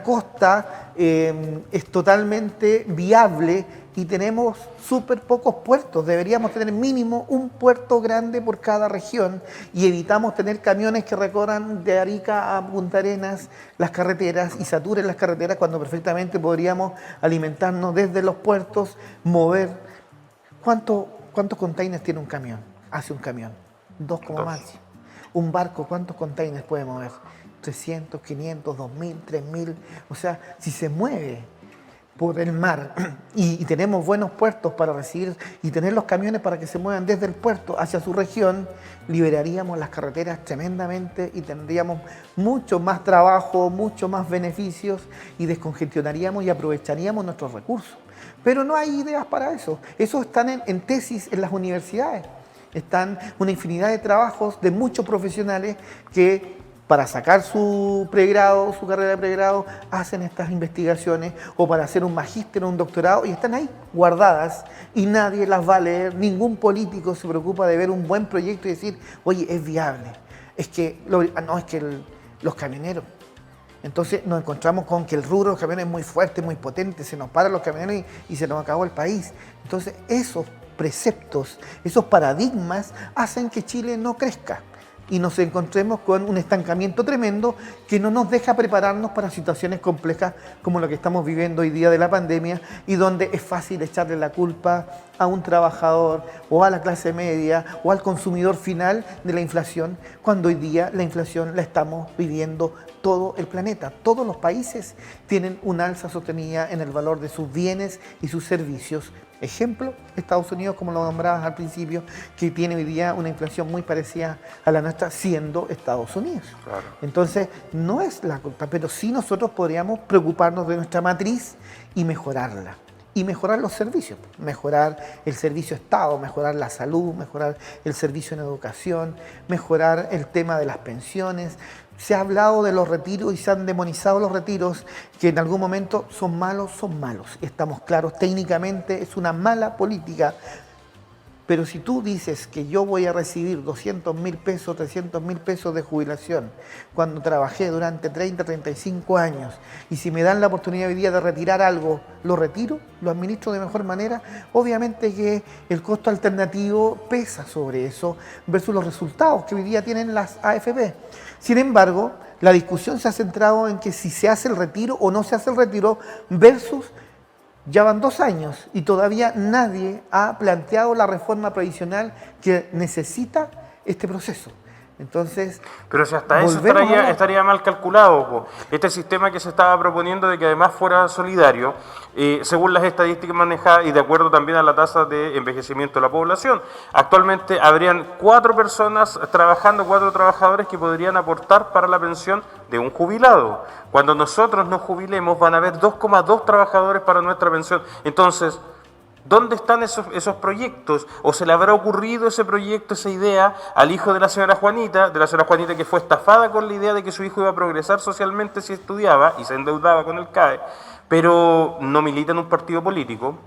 S2: costa es totalmente viable y tenemos súper pocos puertos. Deberíamos tener mínimo un puerto grande por cada región, y evitamos tener camiones que recorran de Arica a Punta Arenas las carreteras y saturen las carreteras, cuando perfectamente podríamos alimentarnos desde los puertos, mover. ¿Cuántos containers tiene un camión? Hace un camión. 2 como
S1: 2.
S2: máximo. Un barco, ¿cuántos containers puede mover? 300, 500, 2000, 3000. O sea, si se mueve por el mar y tenemos buenos puertos para recibir y tener los camiones para que se muevan desde el puerto hacia su región, liberaríamos las carreteras tremendamente y tendríamos mucho más trabajo, mucho más beneficios y descongestionaríamos y aprovecharíamos nuestros recursos. Pero no hay ideas para eso. Esos están en tesis en las universidades. Están una infinidad de trabajos de muchos profesionales que para sacar su pregrado, su carrera de pregrado, hacen estas investigaciones o para hacer un magíster o un doctorado y están ahí guardadas y nadie las va a leer. Ningún político se preocupa de ver un buen proyecto y decir, oye, es viable. Es que, los camioneros. Entonces nos encontramos con que el rubro de los camiones es muy fuerte, muy potente, se nos paran los camiones y se nos acabó el país. Entonces esos preceptos, esos paradigmas hacen que Chile no crezca y nos encontremos con un estancamiento tremendo que no nos deja prepararnos para situaciones complejas como lo que estamos viviendo hoy día de la pandemia y donde es fácil echarle la culpa a un trabajador o a la clase media o al consumidor final de la inflación, cuando hoy día la inflación la estamos viviendo todo el planeta. Todos los países tienen un alza sostenida en el valor de sus bienes y sus servicios. Ejemplo, Estados Unidos, como lo nombrabas al principio, que tiene hoy día una inflación muy parecida a la nuestra, siendo Estados Unidos.
S1: Claro.
S2: Entonces, no es la culpa, pero sí nosotros podríamos preocuparnos de nuestra matriz y mejorarla. Y mejorar los servicios, mejorar el servicio Estado, mejorar la salud, mejorar el servicio en educación, mejorar el tema de las pensiones. Se ha hablado de los retiros y se han demonizado los retiros, que en algún momento son malos. Estamos claros, técnicamente es una mala política. Pero si tú dices que yo voy a recibir 200.000 pesos, 300.000 pesos de jubilación cuando trabajé durante 30, 35 años y si me dan la oportunidad hoy día de retirar algo, lo retiro, lo administro de mejor manera, obviamente que el costo alternativo pesa sobre eso versus los resultados que hoy día tienen las AFP. Sin embargo, la discusión se ha centrado en que si se hace el retiro o no se hace el retiro versus... Ya van 2 años y todavía nadie ha planteado la reforma previsional que necesita este proceso. Entonces,
S1: pero si hasta eso estaría mal calculado, po. Este sistema que se estaba proponiendo de que además fuera solidario, según las estadísticas manejadas y de acuerdo también a la tasa de envejecimiento de la población, actualmente habrían 4 personas trabajando, 4 trabajadores que podrían aportar para la pensión de un jubilado. Cuando nosotros nos jubilemos van a haber 2,2 trabajadores para nuestra pensión. Entonces, ¿dónde están esos proyectos? ¿O se le habrá ocurrido ese proyecto, esa idea al hijo de la señora Juanita que fue estafada con la idea de que su hijo iba a progresar socialmente si estudiaba y se endeudaba con el CAE, pero no milita en un partido político?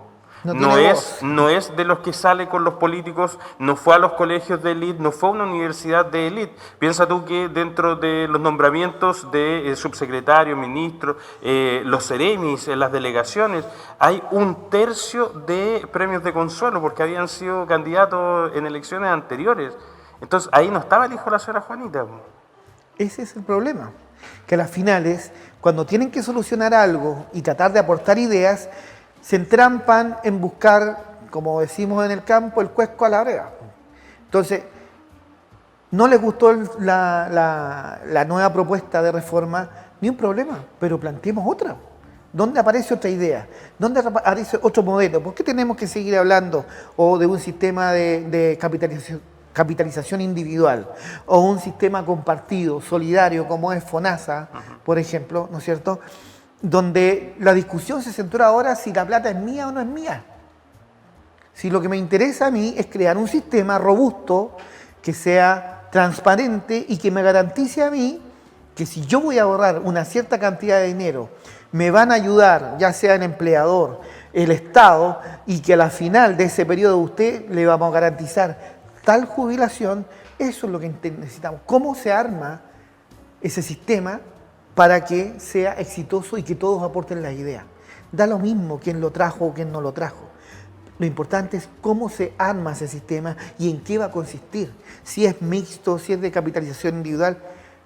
S1: No es de los que sale con los políticos, no fue a los colegios de élite, no fue a una universidad de élite. Piensa tú que dentro de los nombramientos de subsecretarios, ministros, los seremis, las delegaciones, hay 1/3 de premios de consuelo porque habían sido candidatos en elecciones anteriores. Entonces ahí no estaba el hijo de la señora Juanita.
S2: Ese es el problema, que a las finales, cuando tienen que solucionar algo y tratar de aportar ideas, se entrampan en buscar, como decimos en el campo, el cuesco a la breva. Entonces, no les gustó la nueva propuesta de reforma, ni un problema, pero planteemos otra. ¿Dónde aparece otra idea? ¿Dónde aparece otro modelo? ¿Por qué tenemos que seguir hablando o de un sistema de capitalización individual o un sistema compartido, solidario, como es FONASA, por ejemplo, ¿no es cierto?, donde la discusión se centra ahora si la plata es mía o no es mía? Si lo que me interesa a mí es crear un sistema robusto, que sea transparente y que me garantice a mí que si yo voy a ahorrar una cierta cantidad de dinero, me van a ayudar, ya sea el empleador, el Estado, y que a la final de ese periodo usted le vamos a garantizar tal jubilación. Eso es lo que necesitamos. ¿Cómo se arma ese sistema para que sea exitoso y que todos aporten las ideas? Da lo mismo quién lo trajo o quién no lo trajo. Lo importante es cómo se arma ese sistema y en qué va a consistir. Si es mixto, si es de capitalización individual,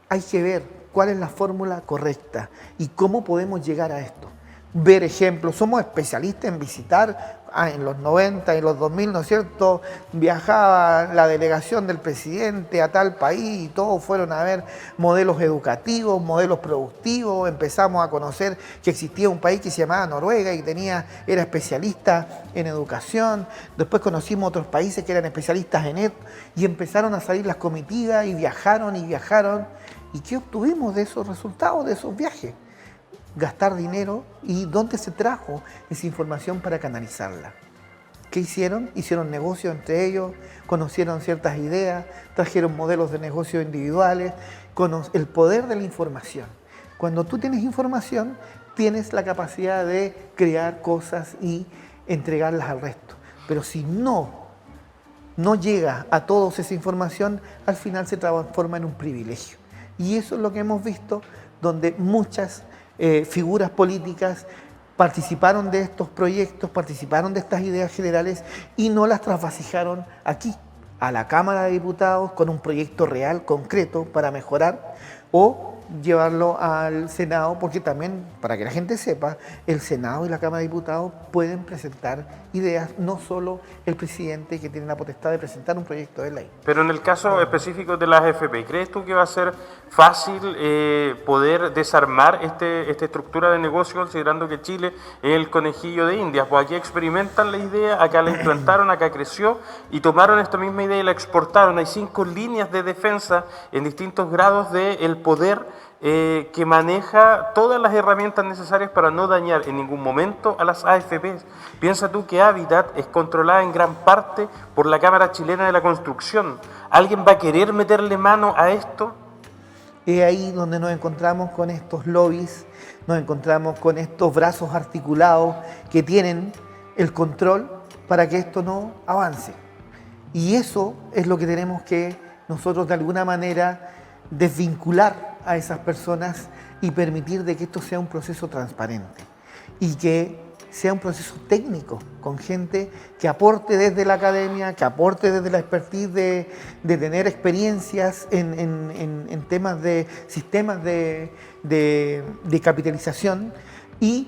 S2: hay que ver cuál es la fórmula correcta y cómo podemos llegar a esto. ver ejemplos. Somos especialistas en visitar. En los 90 y los 2000, ¿no es cierto?, viajaba la delegación del presidente a tal país y todos fueron a ver modelos educativos, modelos productivos. Empezamos a conocer que existía un país que se llamaba Noruega y era especialista en educación. Después conocimos otros países que eran especialistas en esto y empezaron a salir las comitivas y viajaron y viajaron. ¿Y qué obtuvimos de esos resultados, de esos viajes? Gastar dinero. ¿Y dónde se trajo esa información para canalizarla? ¿Qué hicieron? Hicieron negocios entre ellos, conocieron ciertas ideas, trajeron modelos de negocio individuales, el poder de la información. Cuando tú tienes información, tienes la capacidad de crear cosas y entregarlas al resto. Pero si no llega a todos esa información, al final se transforma en un privilegio. Y eso es lo que hemos visto, donde muchas figuras políticas participaron de estos proyectos, participaron de estas ideas generales y no las trasvasijaron aquí, a la Cámara de Diputados, con un proyecto real, concreto, para mejorar, o llevarlo al Senado, porque también, para que la gente sepa, el Senado y la Cámara de Diputados pueden presentar ideas, no solo el presidente, que tiene la potestad de presentar un proyecto de ley.
S1: Pero en el caso específico de las AFP, ¿crees tú que va a ser fácil poder desarmar esta estructura de negocio, considerando que Chile es el conejillo de Indias? Pues aquí experimentan la idea, acá la implantaron, acá creció y tomaron esta misma idea y la exportaron. Hay 5 líneas de defensa en distintos grados del poder que maneja todas las herramientas necesarias para no dañar en ningún momento a las AFPs. Piensa tú que Hábitat es controlada en gran parte por la Cámara Chilena de la Construcción. ¿Alguien va a querer meterle mano a esto?
S2: Es ahí donde nos encontramos con estos lobbies, nos encontramos con estos brazos articulados que tienen el control para que esto no avance. Y eso es lo que tenemos que nosotros de alguna manera desvincular a esas personas y permitir de que esto sea un proceso transparente y que sea un proceso técnico, con gente que aporte desde la academia, que aporte desde la expertise de tener experiencias en temas de sistemas de capitalización y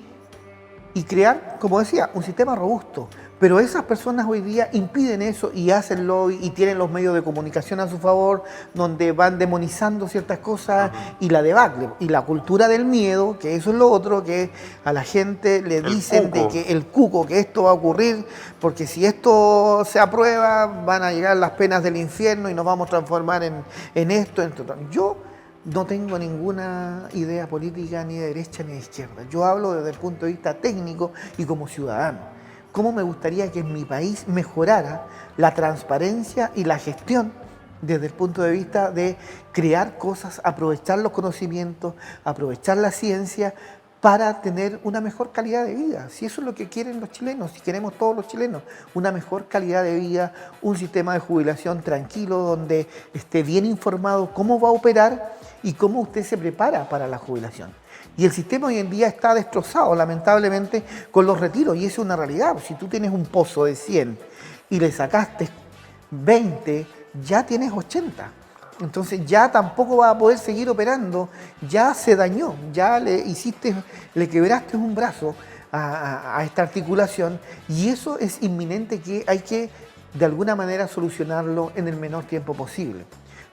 S2: crear, como decía, un sistema robusto. Pero esas personas hoy día impiden eso y hacen lobby y tienen los medios de comunicación a su favor, donde van demonizando ciertas cosas y la debacle. Y la cultura del miedo, que eso es lo otro, que a la gente le dicen de que el cuco, que esto va a ocurrir, porque si esto se aprueba, van a llegar las penas del infierno y nos vamos a transformar en esto. Yo no tengo ninguna idea política ni de derecha ni de izquierda. Yo hablo desde el punto de vista técnico y como ciudadano. ¿Cómo me gustaría que en mi país mejorara la transparencia y la gestión desde el punto de vista de crear cosas, aprovechar los conocimientos, aprovechar la ciencia para tener una mejor calidad de vida? Si eso es lo que quieren los chilenos, si queremos todos los chilenos, una mejor calidad de vida, un sistema de jubilación tranquilo, donde esté bien informado cómo va a operar y cómo usted se prepara para la jubilación. Y el sistema hoy en día está destrozado, lamentablemente, con los retiros, y eso es una realidad. Si tú tienes un pozo de 100 y le sacaste 20, ya tienes 80. Entonces ya tampoco vas a poder seguir operando, ya se dañó, ya le quebraste un brazo a esta articulación, y eso es inminente, que hay que de alguna manera solucionarlo en el menor tiempo posible.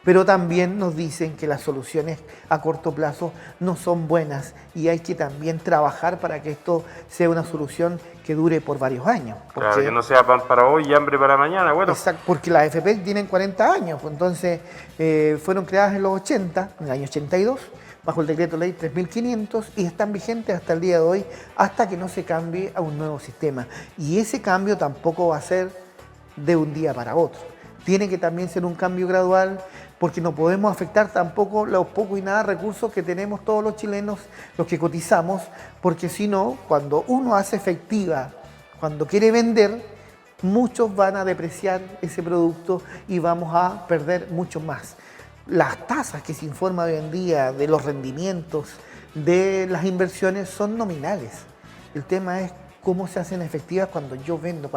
S2: Pero también nos dicen que las soluciones a corto plazo no son buenas y hay que también trabajar para que esto sea una solución que dure por varios años.
S1: Claro, que no sea pan para hoy y hambre para mañana. Bueno.
S2: Exacto, porque las AFP tienen 40 años, pues entonces fueron creadas en los 80, en el año 82, bajo el decreto ley 3500 y están vigentes hasta el día de hoy, hasta que no se cambie a un nuevo sistema. Y ese cambio tampoco va a ser de un día para otro. Tiene que también ser un cambio gradual, porque no podemos afectar tampoco los pocos y nada recursos que tenemos todos los chilenos, los que cotizamos, porque si no, cuando uno hace efectiva, cuando quiere vender, muchos van a depreciar ese producto y vamos a perder mucho más. Las tasas que se informa hoy en día de los rendimientos de las inversiones son nominales. El tema es cómo se hacen efectivas cuando yo vendo,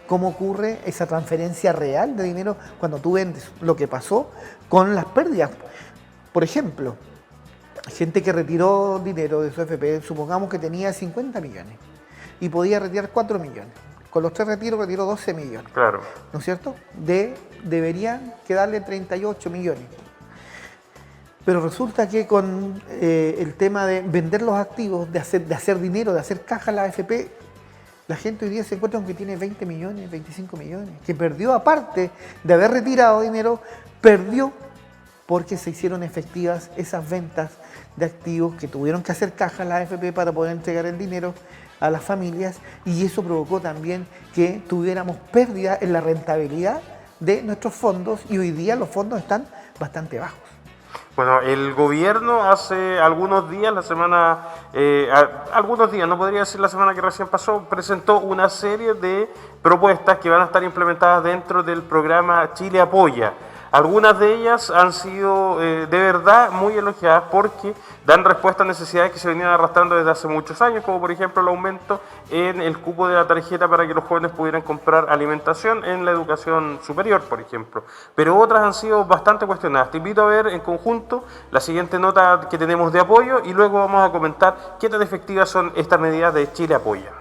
S2: cómo ocurre esa transferencia real de dinero cuando tú vendes. Lo que pasó con las pérdidas. Por ejemplo, gente que retiró dinero de su AFP, supongamos que tenía 50 millones y podía retirar 4 millones. Con los 3 retiros retiró 12 millones.
S1: Claro.
S2: ¿No es cierto? Deberían quedarle 38 millones. Pero resulta que con el tema de vender los activos, de hacer dinero, de hacer caja a la AFP, la gente hoy día se encuentra con que tiene 20 millones, 25 millones, que perdió, aparte de haber retirado dinero, perdió porque se hicieron efectivas esas ventas de activos que tuvieron que hacer caja a la AFP para poder entregar el dinero a las familias, y eso provocó también que tuviéramos pérdida en la rentabilidad de nuestros fondos, y hoy día los fondos están bastante bajos.
S1: Bueno, el gobierno hace algunos días, algunos días, no podría decir la semana que recién pasó, presentó una serie de propuestas que van a estar implementadas dentro del programa Chile Apoya. Algunas de ellas han sido de verdad muy elogiadas porque dan respuesta a necesidades que se venían arrastrando desde hace muchos años, como por ejemplo el aumento en el cupo de la tarjeta para que los jóvenes pudieran comprar alimentación en la educación superior, por ejemplo. Pero otras han sido bastante cuestionadas. Te invito a ver en conjunto la siguiente nota que tenemos de apoyo y luego vamos a comentar qué tan efectivas son estas medidas de Chile Apoya.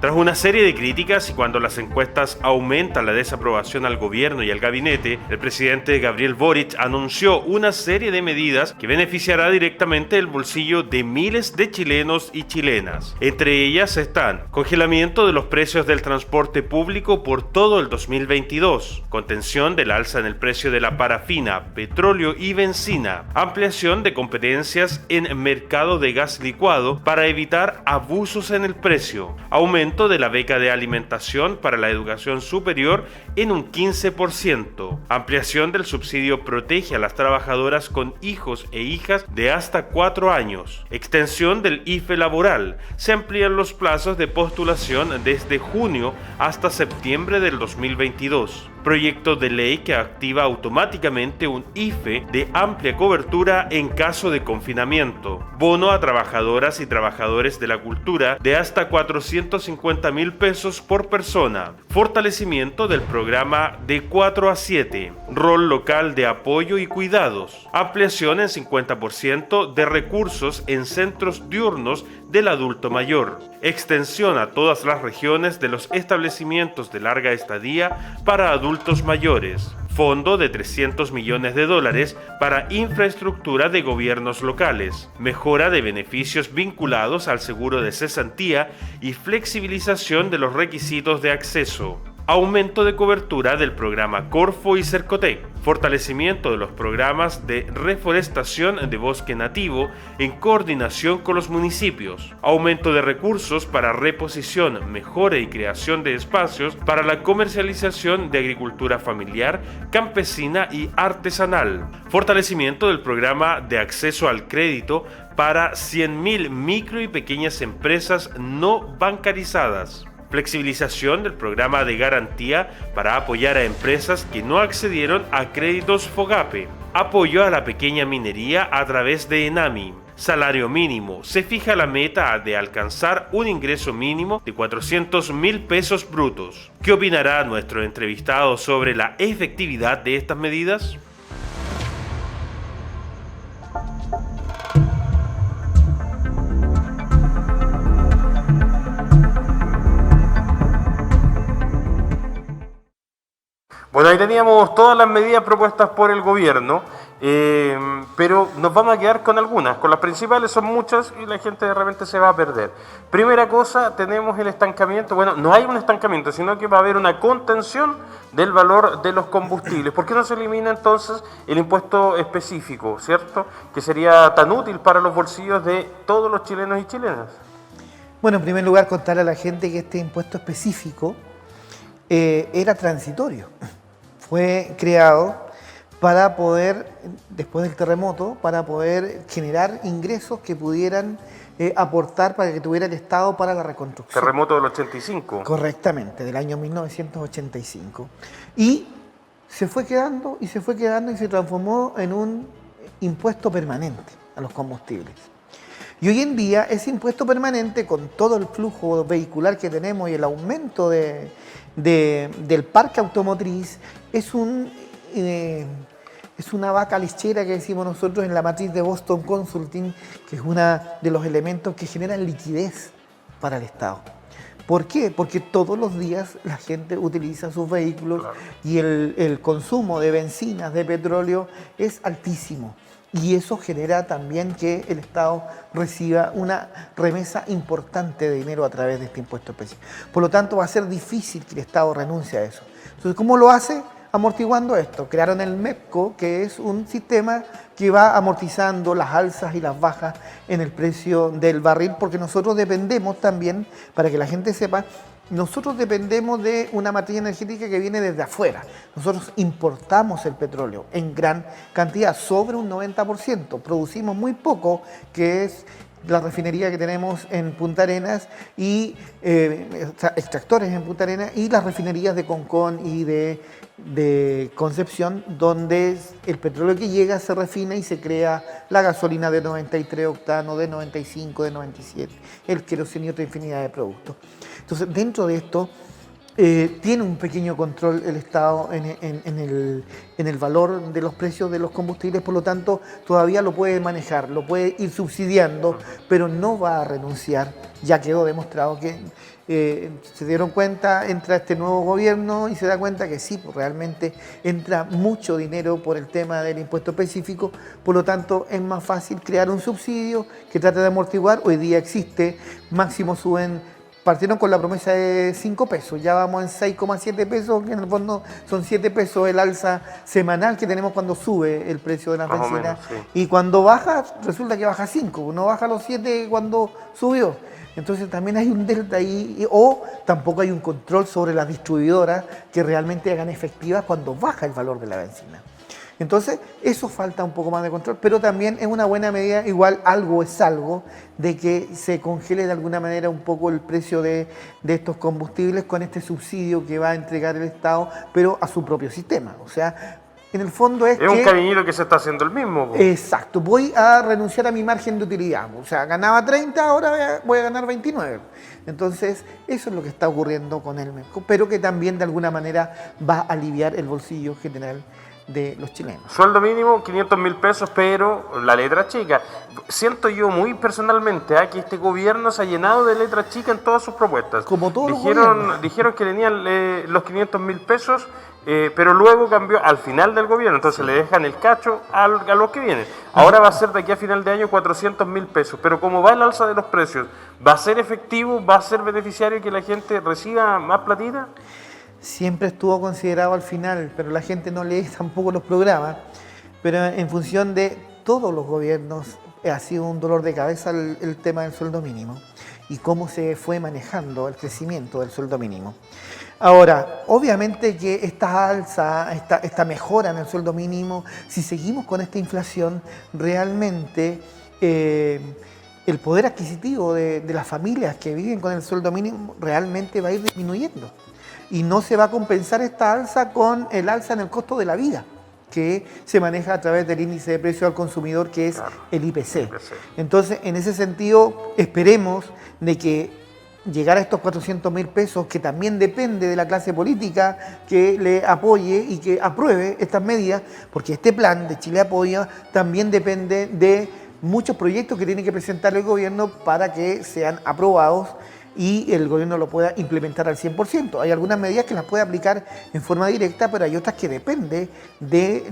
S1: Tras una serie de críticas y cuando las encuestas aumentan la desaprobación al gobierno y al gabinete, el presidente Gabriel Boric anunció una serie de medidas que beneficiará directamente el bolsillo de miles de chilenos y chilenas. Entre ellas están congelamiento de los precios del transporte público por todo el 2022, contención del alza en el precio de la parafina, petróleo y benzina, ampliación de competencias en mercado de gas licuado para evitar abusos en el precio, aumento de la beca de alimentación para la educación superior en un 15%, ampliación del subsidio protege a las trabajadoras con hijos e hijas de hasta 4 años, extensión del IFE laboral, se amplían los plazos de postulación desde junio hasta septiembre del 2022. Proyecto de ley que activa automáticamente un IFE de amplia cobertura en caso de confinamiento. Bono a trabajadoras y trabajadores de la cultura de hasta 450.000 pesos por persona. Fortalecimiento del programa de 4 a 7. Rol local de apoyo y cuidados. Ampliación en 50% de recursos en centros diurnos del adulto mayor. Extensión a todas las regiones de los establecimientos de larga estadía para adultos mayores. Fondo de $300 millones para infraestructura de gobiernos locales. Mejora de beneficios vinculados al seguro de cesantía y flexibilización de los requisitos de acceso. Aumento de cobertura del programa Corfo y Cercotec, fortalecimiento de los programas de reforestación de bosque nativo en coordinación con los municipios, aumento de recursos para reposición, mejora y creación de espacios para la comercialización de agricultura familiar, campesina y artesanal, fortalecimiento del programa de acceso al crédito para 100.000 micro y pequeñas empresas no bancarizadas. Flexibilización del programa de garantía para apoyar a empresas que no accedieron a créditos FOGAPE. Apoyo a la pequeña minería a través de ENAMI. Salario mínimo. Se fija la meta de alcanzar un ingreso mínimo de 400.000 pesos brutos. ¿Qué opinará nuestro entrevistado sobre la efectividad de estas medidas? Bueno, ahí teníamos todas las medidas propuestas por el gobierno, pero nos vamos a quedar con algunas. Con las principales son muchas y la gente de repente se va a perder. Primera cosa, tenemos el estancamiento. Bueno, no hay un estancamiento, sino que va a haber una contención del valor de los combustibles. ¿Por qué no se elimina entonces el impuesto específico, cierto? Que sería tan útil para los bolsillos de todos los chilenos y chilenas.
S2: Bueno, en primer lugar, contarle a la gente que este impuesto específico era transitorio. Fue creado para poder, después del terremoto, para poder generar ingresos que pudieran aportar para que tuviera el Estado para la reconstrucción.
S1: Terremoto del 85.
S2: Correctamente, del año 1985. Y se fue quedando y se fue quedando y se transformó en un impuesto permanente a los combustibles. Y hoy en día ese impuesto permanente, con todo el flujo vehicular que tenemos y el aumento del parque automotriz, es una vaca lechera que decimos nosotros en la matriz de Boston Consulting, que es uno de los elementos que generan liquidez para el Estado. ¿Por qué? Porque todos los días la gente utiliza sus vehículos, claro, y el consumo de bencinas, de petróleo es altísimo. Y eso genera también que el Estado reciba una remesa importante de dinero a través de este impuesto especial. Por lo tanto, va a ser difícil que el Estado renuncie a eso. Entonces, ¿cómo lo hace? Amortiguando esto. Crearon el MEPCO, que es un sistema que va amortizando las alzas y las bajas en el precio del barril, porque nosotros dependemos también, para que la gente sepa, nosotros dependemos de una materia energética que viene desde afuera. Nosotros importamos el petróleo en gran cantidad, sobre un 90%. Producimos muy poco, que es la refinería que tenemos en Punta Arenas y extractores en Punta Arenas, y las refinerías de Concón y de Concepción, donde el petróleo que llega se refina y se crea la gasolina de 93 octanos, de 95, de 97, el queroseno y otra infinidad de productos. Entonces, dentro de esto, tiene un pequeño control el Estado en el valor de los precios de los combustibles, por lo tanto, todavía lo puede manejar, lo puede ir subsidiando, pero no va a renunciar. Ya quedó demostrado que se dieron cuenta, entra este nuevo gobierno y se da cuenta que sí, pues realmente entra mucho dinero por el tema del impuesto específico, por lo tanto es más fácil crear un subsidio que trate de amortiguar. Hoy día existe, máximo partieron con la promesa de 5 pesos, ya vamos en 6,7 pesos, que en el fondo son 7 pesos el alza semanal que tenemos cuando sube el precio de la bencina, sí. Y cuando baja, resulta que baja 5, no baja los 7 cuando subió. Entonces también hay un delta ahí, o tampoco hay un control sobre las distribuidoras que realmente hagan efectivas cuando baja el valor de la bencina. Entonces, eso falta un poco más de control, pero también es una buena medida, igual algo es algo, de que se congele de alguna manera un poco el precio de estos combustibles con este subsidio que va a entregar el Estado, pero a su propio sistema. O sea, en el fondo es
S1: un cariñito que se está haciendo el mismo.
S2: Exacto, voy a renunciar a mi margen de utilidad. O sea, ganaba 30, ahora voy a ganar 29. Entonces, eso es lo que está ocurriendo con el MEPCO, pero que también de alguna manera va a aliviar el bolsillo general de los chilenos.
S1: Sueldo mínimo 500.000 pesos, pero la letra chica. Siento yo muy personalmente que este gobierno se ha llenado de letra chica en todas sus propuestas.
S2: Como todos los gobiernos.
S1: Dijeron que tenían los 500.000 pesos, pero luego cambió al final del gobierno, entonces le dejan el cacho a los que vienen. Ahora va a ser de aquí a final de año 400.000 pesos, pero como va el alza de los precios, ¿va a ser efectivo, va a ser beneficiario que la gente reciba más platita?
S2: Siempre estuvo considerado al final, pero la gente no lee tampoco los programas. Pero en función de todos los gobiernos ha sido un dolor de cabeza el tema del sueldo mínimo y cómo se fue manejando el crecimiento del sueldo mínimo. Ahora, obviamente que esta alza, esta mejora en el sueldo mínimo, si seguimos con esta inflación, realmente el poder adquisitivo de las familias que viven con el sueldo mínimo realmente va a ir disminuyendo. Y no se va a compensar esta alza con el alza en el costo de la vida, que se maneja a través del índice de precio al consumidor, que es el IPC. Entonces, en ese sentido, esperemos de que llegar a estos 400.000 pesos, que también depende de la clase política que le apoye y que apruebe estas medidas, porque este plan de Chile Apoya también depende de muchos proyectos que tiene que presentar el gobierno para que sean aprobados y el gobierno lo pueda implementar al 100%. Hay algunas medidas que las puede aplicar en forma directa, pero hay otras que dependen de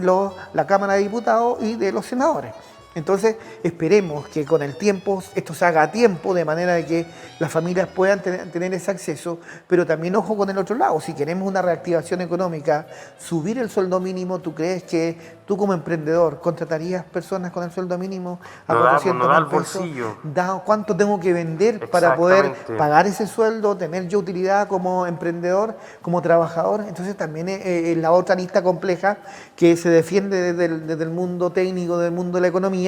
S2: la Cámara de Diputados y de los senadores. Entonces, esperemos que con el tiempo esto se haga a tiempo, de manera de que las familias puedan tener ese acceso, pero también ojo con el otro lado. Si queremos una reactivación económica, subir el sueldo mínimo, ¿tú crees que tú como emprendedor contratarías personas con el sueldo mínimo a 400.000 pesos? ¿Cuánto tengo que vender para poder pagar ese sueldo, tener yo utilidad como emprendedor, como trabajador? Entonces también es la otra lista compleja que se defiende desde el mundo técnico, del mundo de la economía,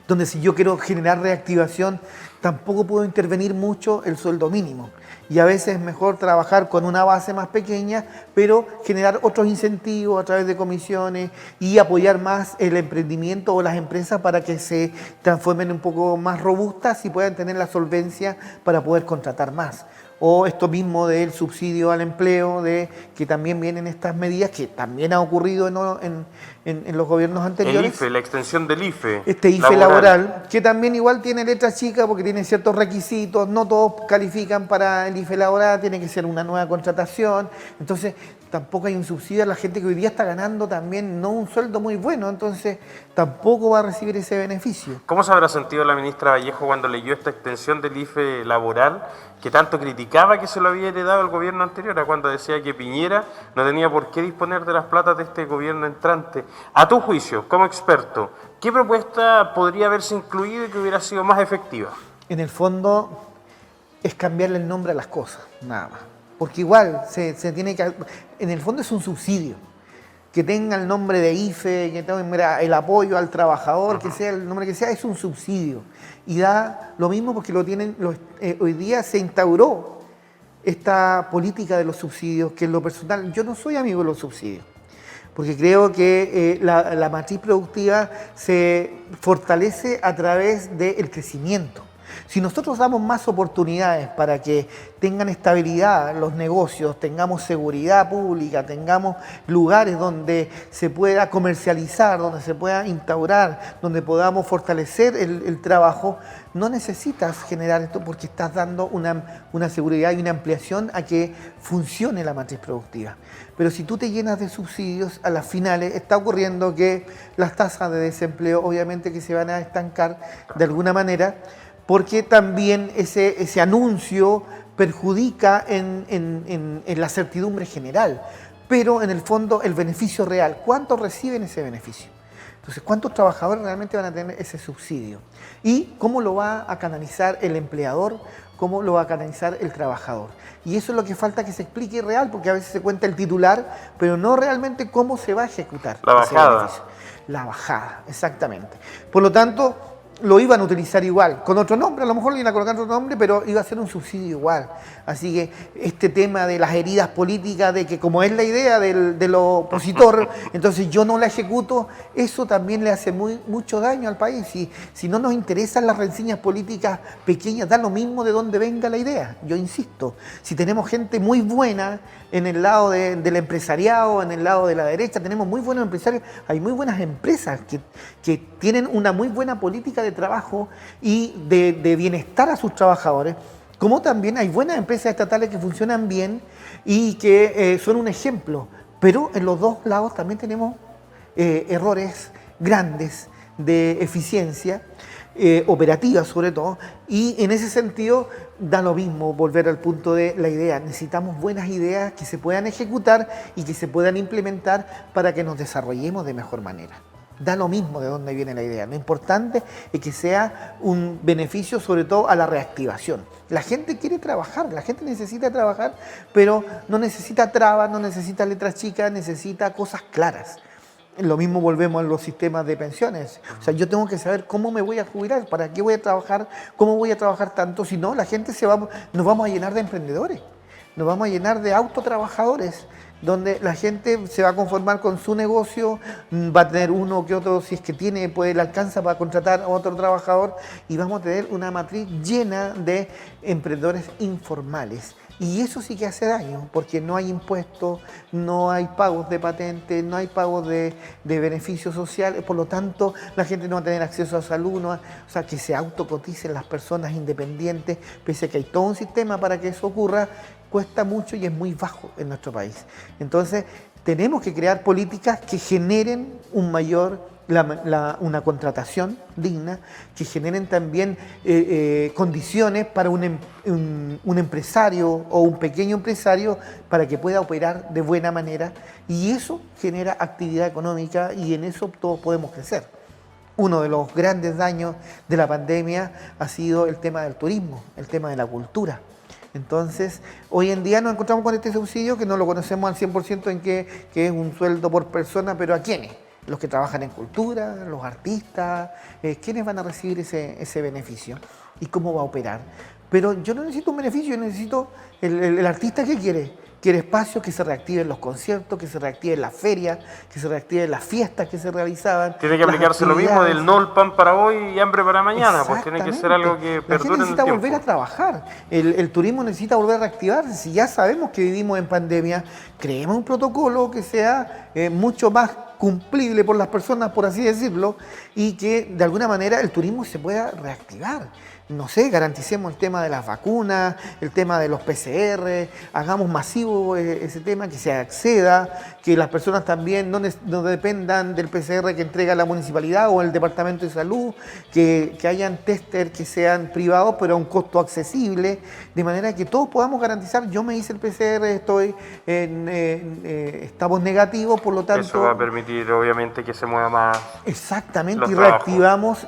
S2: donde si yo quiero generar reactivación, tampoco puedo intervenir mucho el sueldo mínimo. Y a veces es mejor trabajar con una base más pequeña, pero generar otros incentivos a través de comisiones y apoyar más el emprendimiento o las empresas para que se transformen un poco más robustas y puedan tener la solvencia para poder contratar más. O esto mismo del subsidio al empleo, de que también vienen estas medidas que también ha ocurrido en los gobiernos anteriores.
S1: El IFE, la extensión del IFE.
S2: Este IFE laboral, que también igual tiene letra chica porque tiene ciertos requisitos, no todos califican para el IFE laboral, tiene que ser una nueva contratación, entonces tampoco hay un subsidio a la gente que hoy día está ganando también no un sueldo muy bueno, entonces tampoco va a recibir ese beneficio.
S1: ¿Cómo se habrá sentido la ministra Vallejo cuando leyó esta extensión del IFE laboral que tanto criticaba que se lo había heredado el gobierno anterior, a cuando decía que Piñera no tenía por qué disponer de las platas de este gobierno entrante? A tu juicio, como experto, ¿qué propuesta podría haberse incluido y que hubiera sido más efectiva?
S2: En el fondo es cambiarle el nombre a las cosas, nada más. Porque igual se tiene que... En el fondo es un subsidio. Que tenga el nombre de IFE, que tenga el apoyo al trabajador, que sea el nombre que sea, es un subsidio. Y da lo mismo porque lo tienen... hoy día se instauró esta política de los subsidios, que en lo personal, yo no soy amigo de los subsidios. Porque creo que la matriz productiva se fortalece a través del crecimiento. Si nosotros damos más oportunidades para que tengan estabilidad los negocios, tengamos seguridad pública, tengamos lugares donde se pueda comercializar, donde se pueda instaurar, donde podamos fortalecer el trabajo, no necesitas generar esto porque estás dando una seguridad y una ampliación a que funcione la matriz productiva. Pero si tú te llenas de subsidios, a las finales está ocurriendo que las tasas de desempleo obviamente que se van a estancar de alguna manera, porque también ese anuncio perjudica en la certidumbre general, pero en el fondo el beneficio real, ¿cuántos reciben ese beneficio? Entonces, ¿cuántos trabajadores realmente van a tener ese subsidio? ¿Y cómo lo va a canalizar el empleador? ¿Cómo lo va a canalizar el trabajador? Y eso es lo que falta que se explique real, porque a veces se cuenta el titular, pero no realmente cómo se va a ejecutar
S1: la bajada.
S2: La bajada, exactamente. Por lo tanto, lo iban a utilizar igual, con otro nombre, a lo mejor le iban a colocar otro nombre, pero iba a ser un subsidio igual. Así que este tema de las heridas políticas, de que como es la idea del opositor, entonces yo no la ejecuto, eso también le hace mucho daño al país. Si no nos interesan las rencillas políticas pequeñas, da lo mismo de dónde venga la idea. Yo insisto, si tenemos gente muy buena en el lado del empresariado, en el lado de la derecha, tenemos muy buenos empresarios, hay muy buenas empresas que tienen una muy buena política de trabajo y de bienestar a sus trabajadores, como también hay buenas empresas estatales que funcionan bien y que son un ejemplo, pero en los dos lados también tenemos errores grandes de eficiencia, operativa sobre todo, y en ese sentido da lo mismo volver al punto de la idea. Necesitamos buenas ideas que se puedan ejecutar y que se puedan implementar para que nos desarrollemos de mejor manera. Da lo mismo de dónde viene la idea. Lo importante es que sea un beneficio sobre todo a la reactivación. La gente quiere trabajar, la gente necesita trabajar, pero no necesita trabas, no necesita letras chicas, necesita cosas claras. Lo mismo volvemos a los sistemas de pensiones. O sea, yo tengo que saber cómo me voy a jubilar, para qué voy a trabajar, cómo voy a trabajar tanto. Si no, la gente nos vamos a llenar de emprendedores, nos vamos a llenar de autotrabajadores, donde la gente se va a conformar con su negocio, va a tener uno que otro, si es que tiene, pues le alcanza para contratar a otro trabajador, y vamos a tener una matriz llena de emprendedores informales. Y eso sí que hace daño, porque no hay impuestos, no hay pagos de patentes, no hay pagos de beneficios sociales, por lo tanto la gente no va a tener acceso a salud, o sea, que se autocoticen las personas independientes, pese a que hay todo un sistema para que eso ocurra, cuesta mucho y es muy bajo en nuestro país. Entonces, tenemos que crear políticas que generen una contratación digna, que generen también condiciones para un empresario o un pequeño empresario para que pueda operar de buena manera, y eso genera actividad económica y en eso todos podemos crecer. Uno de los grandes daños de la pandemia ha sido el tema del turismo, el tema de la cultura. Entonces, hoy en día nos encontramos con este subsidio que no lo conocemos al 100% en que es un sueldo por persona, pero ¿a quiénes? los que trabajan en cultura, los artistas, ¿quiénes van a recibir ese beneficio? ¿Y cómo va a operar? Pero yo no necesito un beneficio, yo necesito el artista que quiere espacios, que se reactiven los conciertos, que se reactiven las ferias, que se reactiven las fiestas que se realizaban.
S1: Tiene que aplicarse lo mismo del no el pan para hoy y hambre para mañana, pues tiene que ser algo que
S2: perdure en el tiempo. La gente necesita volver a trabajar, el turismo necesita volver a reactivarse. Si ya sabemos que vivimos en pandemia, creemos un protocolo que sea mucho más cumplible por las personas, por así decirlo, y que de alguna manera el turismo se pueda reactivar. No sé, garanticemos el tema de las vacunas, el tema de los PCR, hagamos masivo ese tema, que se acceda, que las personas también no dependan del PCR que entrega la municipalidad o el departamento de salud, que hayan testers que sean privados pero a un costo accesible, de manera que todos podamos garantizar. Yo me hice el PCR, estamos negativos, por lo tanto...
S1: Eso va a permitir obviamente que se mueva más.
S2: Exactamente, y reactivamos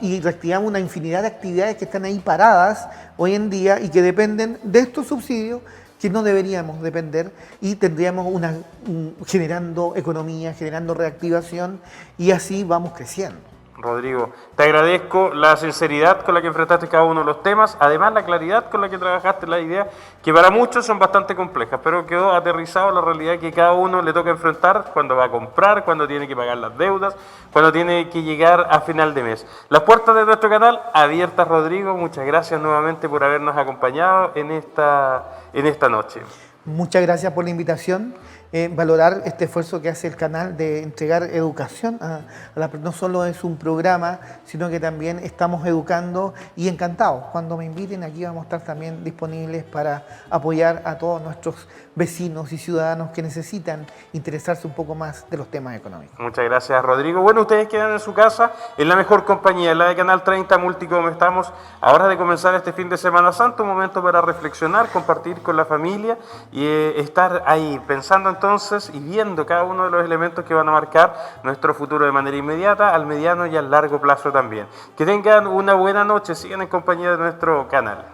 S2: una infinidad de actividades que están ahí paradas hoy en día y que dependen de estos subsidios que no deberíamos depender, y tendríamos generando economía, generando reactivación, y así vamos creciendo.
S1: Rodrigo, te agradezco la sinceridad con la que enfrentaste cada uno de los temas, además la claridad con la que trabajaste las ideas, que para muchos son bastante complejas, pero quedó aterrizado la realidad que cada uno le toca enfrentar cuando va a comprar, cuando tiene que pagar las deudas, cuando tiene que llegar a final de mes. Las puertas de nuestro canal abiertas, Rodrigo, muchas gracias nuevamente por habernos acompañado en esta noche.
S2: Muchas gracias por la invitación. Valorar este esfuerzo que hace el canal de entregar educación no solo es un programa, sino que también estamos educando, y encantados. Cuando me inviten, aquí vamos a estar también disponibles para apoyar a todos nuestros vecinos y ciudadanos que necesitan interesarse un poco más de los temas económicos.
S1: Muchas gracias, Rodrigo. Bueno, ustedes quedan en su casa, en la mejor compañía, la de Canal 30 Multicom. Estamos ahora de comenzar este fin de Semana Santa, un momento para reflexionar, compartir con la familia y estar ahí pensando entonces y viendo cada uno de los elementos que van a marcar nuestro futuro de manera inmediata, al mediano y al largo plazo también. Que tengan una buena noche, sigan en compañía de nuestro canal.